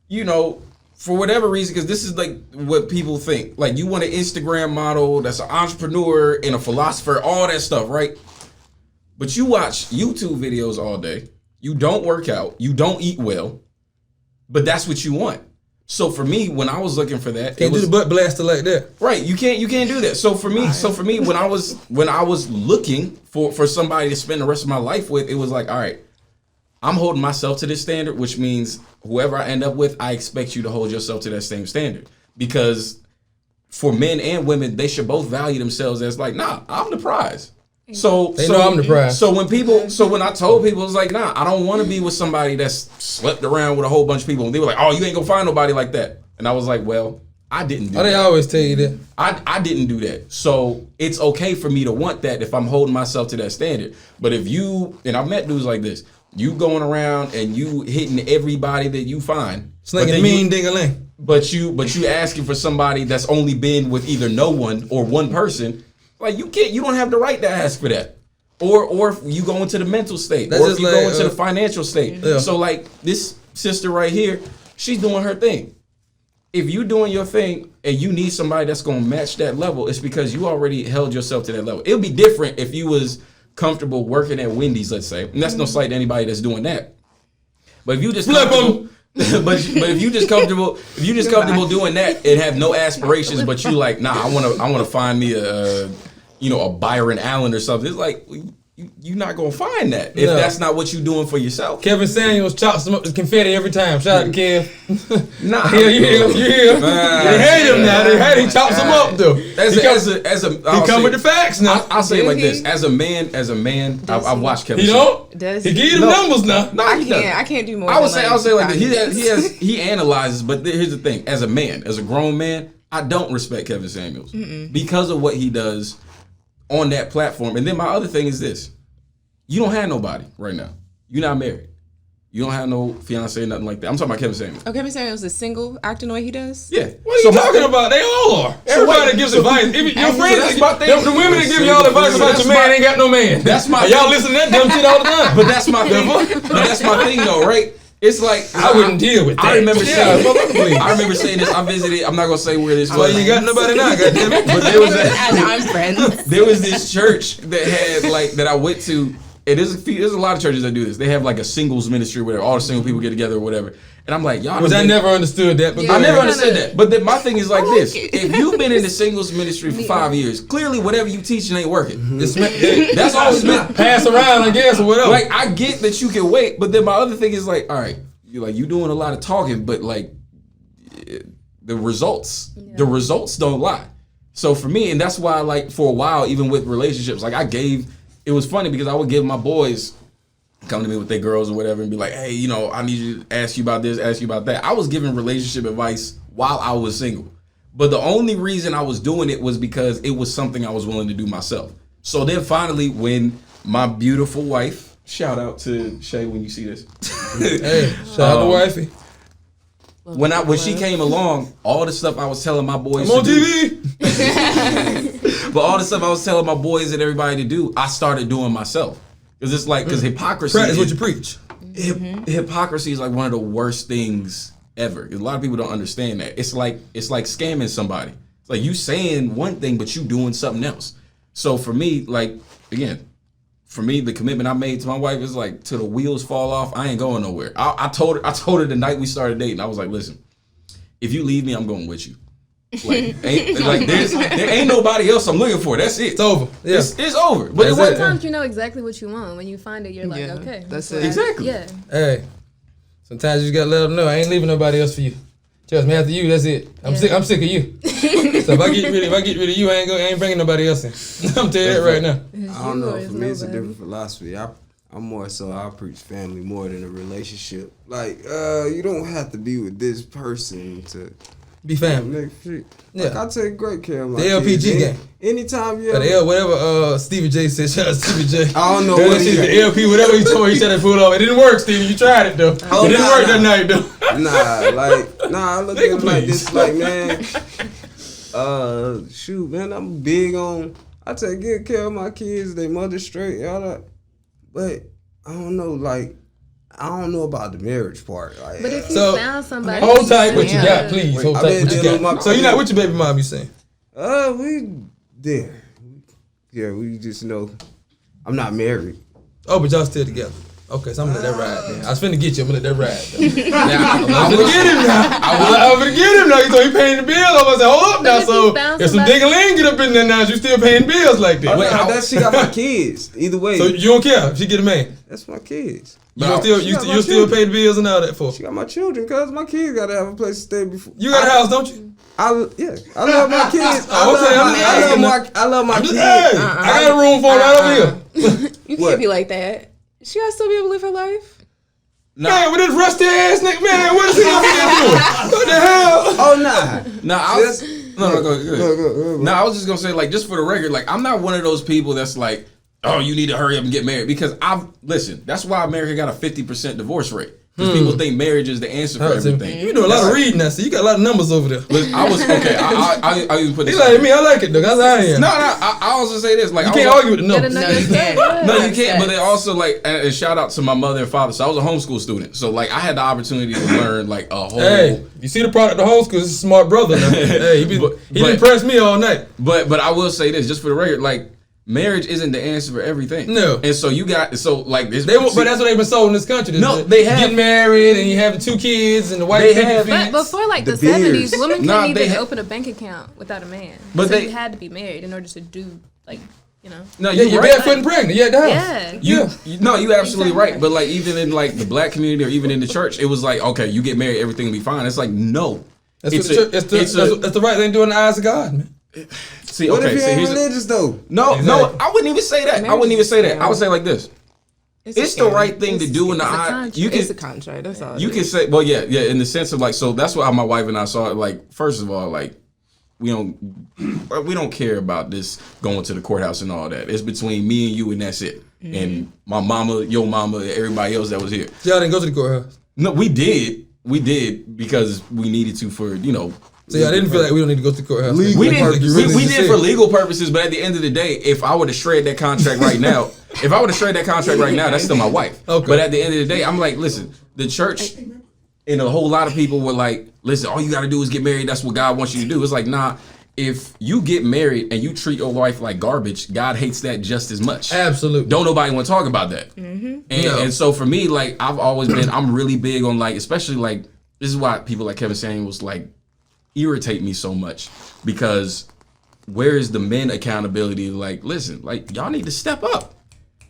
you know, for whatever reason, because this is like what people think. Like you want an Instagram model that's an entrepreneur and a philosopher, all that stuff, right? But you watch YouTube videos all day. You don't work out. You don't eat well. But that's what you want. So for me, when I was looking for that, can't do the butt blaster like that. Right, you can't do that. So for me, when I was looking for somebody to spend the rest of my life with, it was like, all right, I'm holding myself to this standard, which means whoever I end up with, I expect you to hold yourself to that same standard. Because for men and women, they should both value themselves as like, nah, I'm the prize. So I'm the prize. So when I told people, it was like, nah, I don't want to be with somebody that's slept around with a whole bunch of people. And they were like, oh, you ain't gonna find nobody like that. And I was like, well, I didn't do that. They always tell you that. I didn't do that. So it's okay for me to want that if I'm holding myself to that standard. But if you, and I've met dudes like this, you going around and you hitting everybody that you find. Slinging mean ding-a-ling. But you asking for somebody that's only been with either no one or one person. Like you don't have the right to ask for that. Or if you go into the mental state. Or if you go into the financial state. Yeah. So like this sister right here, she's doing her thing. If you doing your thing and you need somebody that's gonna match that level, it's because you already held yourself to that level. It would be different if you was comfortable working at Wendy's, let's say. And that's no slight to anybody that's doing that. But if you just but if you just comfortable doing that and have no aspirations, but you like, nah, I wanna find me a Byron Allen or something. It's like you're not gonna find that if that's not what you're doing for yourself. Kevin Samuels chops him up with confetti every time. Shout out to Kev. Nah, you hear him. They hate him now. He chops him up though. He come with the facts now. I'll say it like this: as a man, I've watched Kevin. He don't. He give you the numbers now. No, I can't do more. I'll say like this. He analyzes, but here's the thing: as a grown man, I don't respect Kevin Samuels because of what he does on that platform. And then my other thing is this: you don't have nobody right now. You're not married. You don't have no fiance or nothing like that. I'm talking about Kevin Samuels. Oh, Kevin Samuels is single, acting the way he does? Yeah. What are you talking about? They all are. Everybody gives advice. Your friends, the women that give y'all advice about your man ain't got no man. That's my y'all listen to that dumb shit all the time. But that's my thing. But that's my thing though, right? It's like I wouldn't deal with that. I remember saying this. I visited. I'm not gonna say where this was. Well, you got nobody now, goddammit. But I'm friends. There was this church that had that I went to. And there's a lot of churches that do this. They have like a singles ministry where all the single people get together or whatever. And I'm like, y'all. I never understood that. But I never understood that. But then my thing is like this: if you've been in the singles ministry for 5 years, clearly whatever you teaching ain't working. That's always meant pass around, I guess, or whatever. Like I get that you can wait, but then my other thing is like, all right, you doing a lot of talking, but like the results don't lie. So for me, and that's why like for a while, even with relationships, like it was funny because I would give my boys come to me with their girls or whatever and be like, hey, I need you to ask you about this, ask you about that. I was giving relationship advice while I was single. But the only reason I was doing it was because it was something I was willing to do myself. So then finally, when my beautiful wife, shout out to Shay when you see this. Hey, shout out to wifey. When she came along, all the stuff I was telling my boys I'm on TV. But all the stuff I was telling my boys and everybody to do, I started doing myself. Because hypocrisy. Practice what you preach. Hypocrisy is like one of the worst things ever. A lot of people don't understand that. It's like scamming somebody. It's like you saying one thing, but you doing something else. So for me, the commitment I made to my wife is like till the wheels fall off, I ain't going nowhere. I told her the night we started dating, I was like, listen, if you leave me, I'm going with you. Like, there ain't nobody else I'm looking for. That's it. It's over. Yeah. It's over. But Sometimes you know exactly what you want. When you find it, you're like, okay. That's so it. Exactly. Yeah. Hey, sometimes you just gotta let them know I ain't leaving nobody else for you. Trust me, after you, that's it. I'm sick of you. So if I get rid of you, I ain't bringing nobody else in. I'm telling you that right now. I don't know. For me, it's a different philosophy. I'm more so I preach family more than a relationship. Like, you don't have to be with this person to be family. Like, I take great care of my the kids. LPG game. Anytime you whatever Stevie J said, shout out to Stevie J. I don't know what the LP, whatever you told me, you tried to pull off. It didn't work, Stevie. You tried it though. It didn't work that night though. I look at it like this, like, man, shoot, man, I'm big on, I take good care of my kids, they mother straight, all that, but I don't know, like, I don't know about the marriage part. Like, but if you found somebody, hold tight what you got, please. Hold tight what you got. So you're not with your baby mom, you saying? We there. Yeah, we just know I'm not married. Oh, but y'all still together. Okay, so I'm gonna let that ride then. I was finna get you, I'm gonna let that ride. I'm gonna get him now. I'm gonna get him now. He told me paying the bills. I'm gonna say, hold up now. So if some ding-a-ling get up in there now, you still paying bills like that. That she got my kids. Either way. So you don't care if she get a man? That's my kids. You still pay the bills and all that for? She got my children, cause my kids gotta have a place to stay before. You got a house, don't you? I love my kids. I love my kids. Hey, I got a room for right over here. You can't be like that. She gotta still be able to live her life. Nah. Man, with this rusty ass nigga, man, what is he gonna be doing? What the hell? Oh, nah. Go ahead. No, I was just gonna say, like, just for the record, like, I'm not one of those people that's like, oh, you need to hurry up and get married, because listen, that's why America got a 50% divorce rate. Because people think marriage is the answer for everything. You do a lot of reading now, so you got a lot of numbers over there. Listen, I even put this. He like me, I like it though. That's how I am. No, I also say this, like, you can't argue with the numbers. No, you can't. No, you can't. But they also, like, and shout out to my mother and father. So I was a homeschool student. So, like, I had the opportunity to learn, like, a whole. Hey, you see the product of homeschool? It's a smart brother now. Hey, he impressed me all night. But I will say this, just for the record, like, marriage isn't the answer for everything. No. And so but that's what they've been sold in this country. No, they have. Get married and you having 2 kids and the wife But before like the 70s, women couldn't even open a bank account without a man. But you had to be married in order to do, like, you know. No, you're barefoot and pregnant. You at the house. Yeah. You're absolutely right. But, like, even in, like, the black community or even in the church, it was like, okay, you get married, everything will be fine. It's like, no. That's the right thing to do in the eyes of God, man. See, what if you ain't religious though? No, I wouldn't even say that. I would say like this. It's the right thing to do in the eye. It's a contract. That's all. You can say, well, yeah, in the sense of, like, so that's how my wife and I saw it. Like, first of all, like, we don't care about this going to the courthouse and all that. It's between me and you, and that's it. Mm-hmm. And my mama, your mama, everybody else that was here. Y'all didn't go to the courthouse? No, we did. We did because we needed to for, you know. So y'all didn't feel like we don't need to go to the courthouse? We did for legal purposes, but at the end of the day, if I were to shred that contract right now, that's still my wife. Okay. But at the end of the day, I'm like, listen, the church and a whole lot of people were like, listen, all you got to do is get married. That's what God wants you to do. It's like, nah, if you get married and you treat your wife like garbage, God hates that just as much. Absolutely. Don't nobody want to talk about that. Mm-hmm. And so for me, like, I'm really big on, like, especially, like, this is why people like Kevin Samuels, like, irritate me so much, because where is the men accountability? Like, listen, like, y'all need to step up.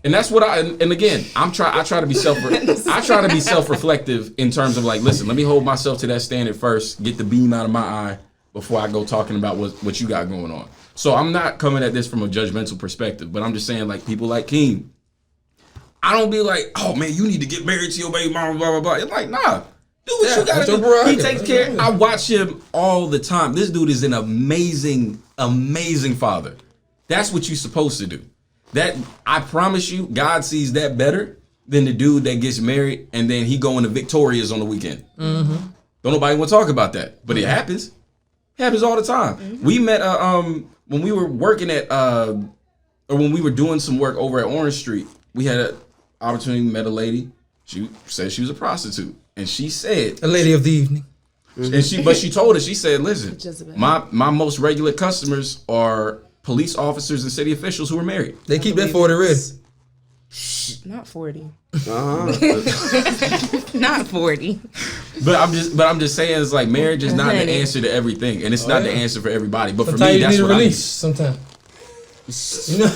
And that's what and again, I try to be self-reflective in terms of, like, listen, let me hold myself to that standard first, get the beam out of my eye before I go talking about what you got going on. So I'm not coming at this from a judgmental perspective, but I'm just saying, like, people like Keem, I don't be like, oh man, you need to get married to your baby mama, blah, blah, blah. It's like, nah. Do what you gotta do. He takes care. I watch him all the time. This dude is an amazing, amazing father. That's what you're supposed to do. That, I promise you, God sees that better than the dude that gets married and then he going to Victoria's on the weekend. Mm-hmm. Don't nobody want to talk about that, but it happens. It happens all the time. Mm-hmm. We met when we were working at or when we were doing some work over at Orange Street. We had an opportunity to meet a lady. She said she was a prostitute. And she said, a lady of the evening. And she told us, she said, listen, my most regular customers are police officers and city officials who are married. They keep that 40 ready. Not 40. Uh-huh. Not 40. But I'm just saying, it's like marriage is not the answer to everything, and it's not the answer for everybody. But for Sometimes me, you that's need a what I need. release. Sometimes. You know.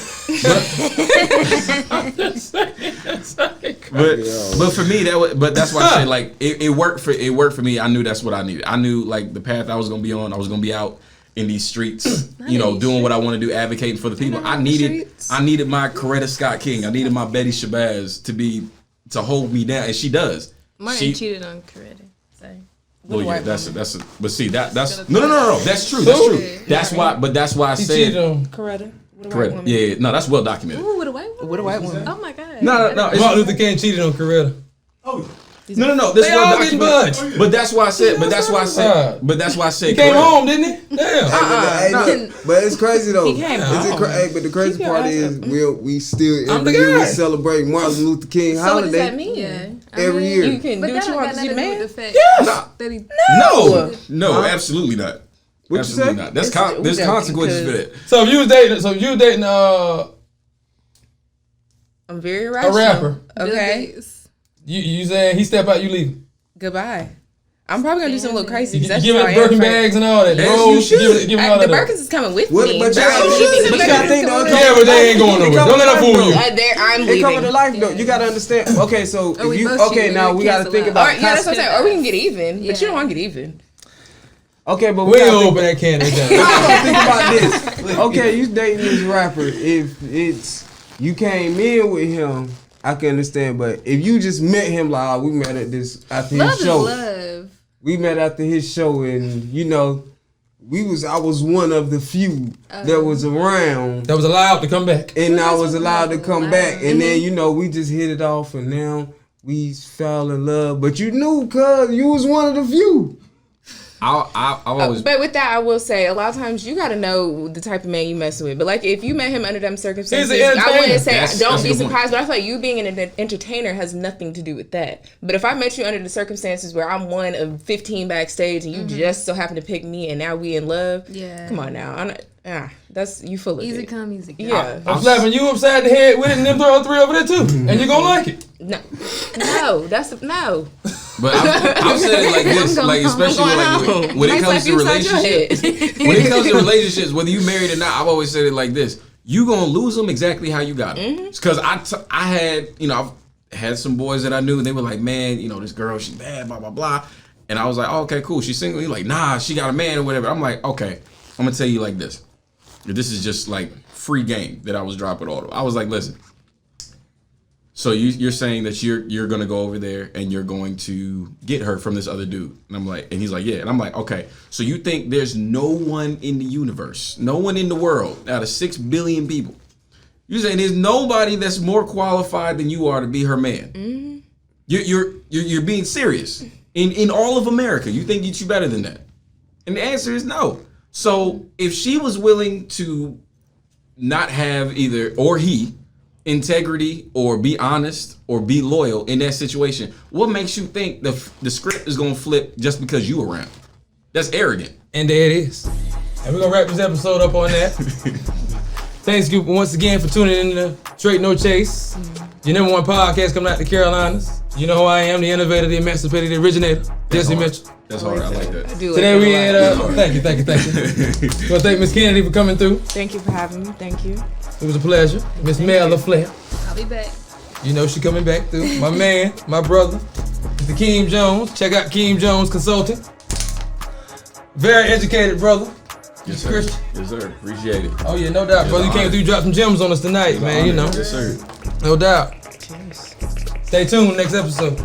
But for me, but that's why I say like it worked for me. I knew that's what I needed. I knew like the path I was gonna be on. I was gonna be out in these streets, doing what I want to do, advocating for the people. I needed my Coretta Scott King. I needed my Betty Shabazz to hold me down, and she does. Martin cheated on Coretta. Sorry. Well, yeah, that's but see that's no. That's true. That's true. That's why. But that's why I He said cheated on. Coretta. Coretta. Yeah, no, that's well documented. Ooh, with a white woman. With a white woman. Oh my god. No. Martin Luther King cheated on Coretta. No. This They well all getting documented. budged. But that's why I said. But that's why I said. He came Coretta. home, didn't he? Damn. Hey, look, but it's crazy though. He came home. But the crazy part is we still I'm the every year we guy. celebrate Martin Luther King So what does that holiday. mean? Yeah. Every year. You can But do that what you don't want got because you're the nothing to do man. with the fact Yes. that he. No, absolutely not. What you Absolutely say? not. There's We joking, consequences for that. So if you was dating I'm very a rational. rapper, Okay. you saying he step out, you leave. Goodbye. I'm probably gonna do something a little crazy. You 'cause that's give just it how I am, Birkin Frank. bags and all that. As Rolls, you give should. it all The that. Birkins is coming with What- me. but I you- don't need these but you Birkins. gotta think though, Yeah, but they ain't going nowhere. Don't let them fool you. I'm It leaving. cover to life though. You gotta understand. Okay, so Oh, we if you both cheated. now we gotta Cancel think out. about. Yeah, that's what I'm saying. Or we can get even, but you Yeah. don't want to get even. Okay, but We we ain't gotta gonna think, open that can of think about this. Okay, you dating this rapper. If it's you came in with him, I can understand. But if you just met him like we met at this after Love his is show, love. we met after his show, and I was one of the few that was around, That was allowed to come back. and I was allowed to come back, and Mm-hmm. then we just hit it off, and now we fell in love. But you knew, cause you was one of the few. I've always. But with that, I will say a lot of times you got to know the type of man you messing with. But like if you met him under them circumstances, He's an I wouldn't say That's don't a be good point. surprised. But I feel like you being an entertainer has nothing to do with that. But if I met you under the circumstances where I'm one of 15 backstage and you just so happen to pick me and now we in love, Yeah. come on now, that's you full of Easy it. come, easy go. Yeah, I'm slapping you upside the head with it and them throw three over there too. And you're gonna like it. no, that's no. But I've said it like this, like especially when it comes to relationships. When it comes to relationships, whether you married or not, I've always said it like this: you gonna lose them exactly how you got them. Because I had I've had some boys that I knew, and they were like, man, this girl, she's bad, blah blah blah, and I was like, oh, okay, cool, she's single. You're like, nah, she got a man or whatever. I'm like, okay, I'm gonna tell you like this. This is just like free game that I was dropping all of. I was like, listen. So you're saying that you're gonna go over there and you're going to get her from this other dude, and I'm like, and he's like, yeah, and I'm like, okay, so you think there's no one in the universe, no one in the world out of 6 billion people, you're saying there's nobody that's more qualified than you are to be her man? Mm-hmm. You're being serious in all of America. You think you're better than that? And the answer is no. So if she was willing to not have either or he integrity or be honest or be loyal in that situation, what makes you think the script is gonna flip just because you around? That's arrogant. And there it is. And we're gonna wrap this episode up on that. Thanks you once again for tuning in to Strait No Chase. Your number one podcast coming out the Carolinas. You know who I am, the innovator, the emancipator, the originator, Jesse Mitchell. That's hard. I like that. Today we had thank you. I want to thank Miss Kennedy for coming through. Thank you for having me. Thank you. It was a pleasure. Miss Merelaflare. I'll be back. She coming back through. My man, my brother, Mr. Keem Jones. Check out Keem Jones Consulting. Very educated brother. Yes, sir. Christian. Yes, sir. Appreciate it. Oh yeah, no doubt, brother. You came through, dropped some gems on us tonight, man. Yes, sir. No doubt. Stay tuned. Next episode.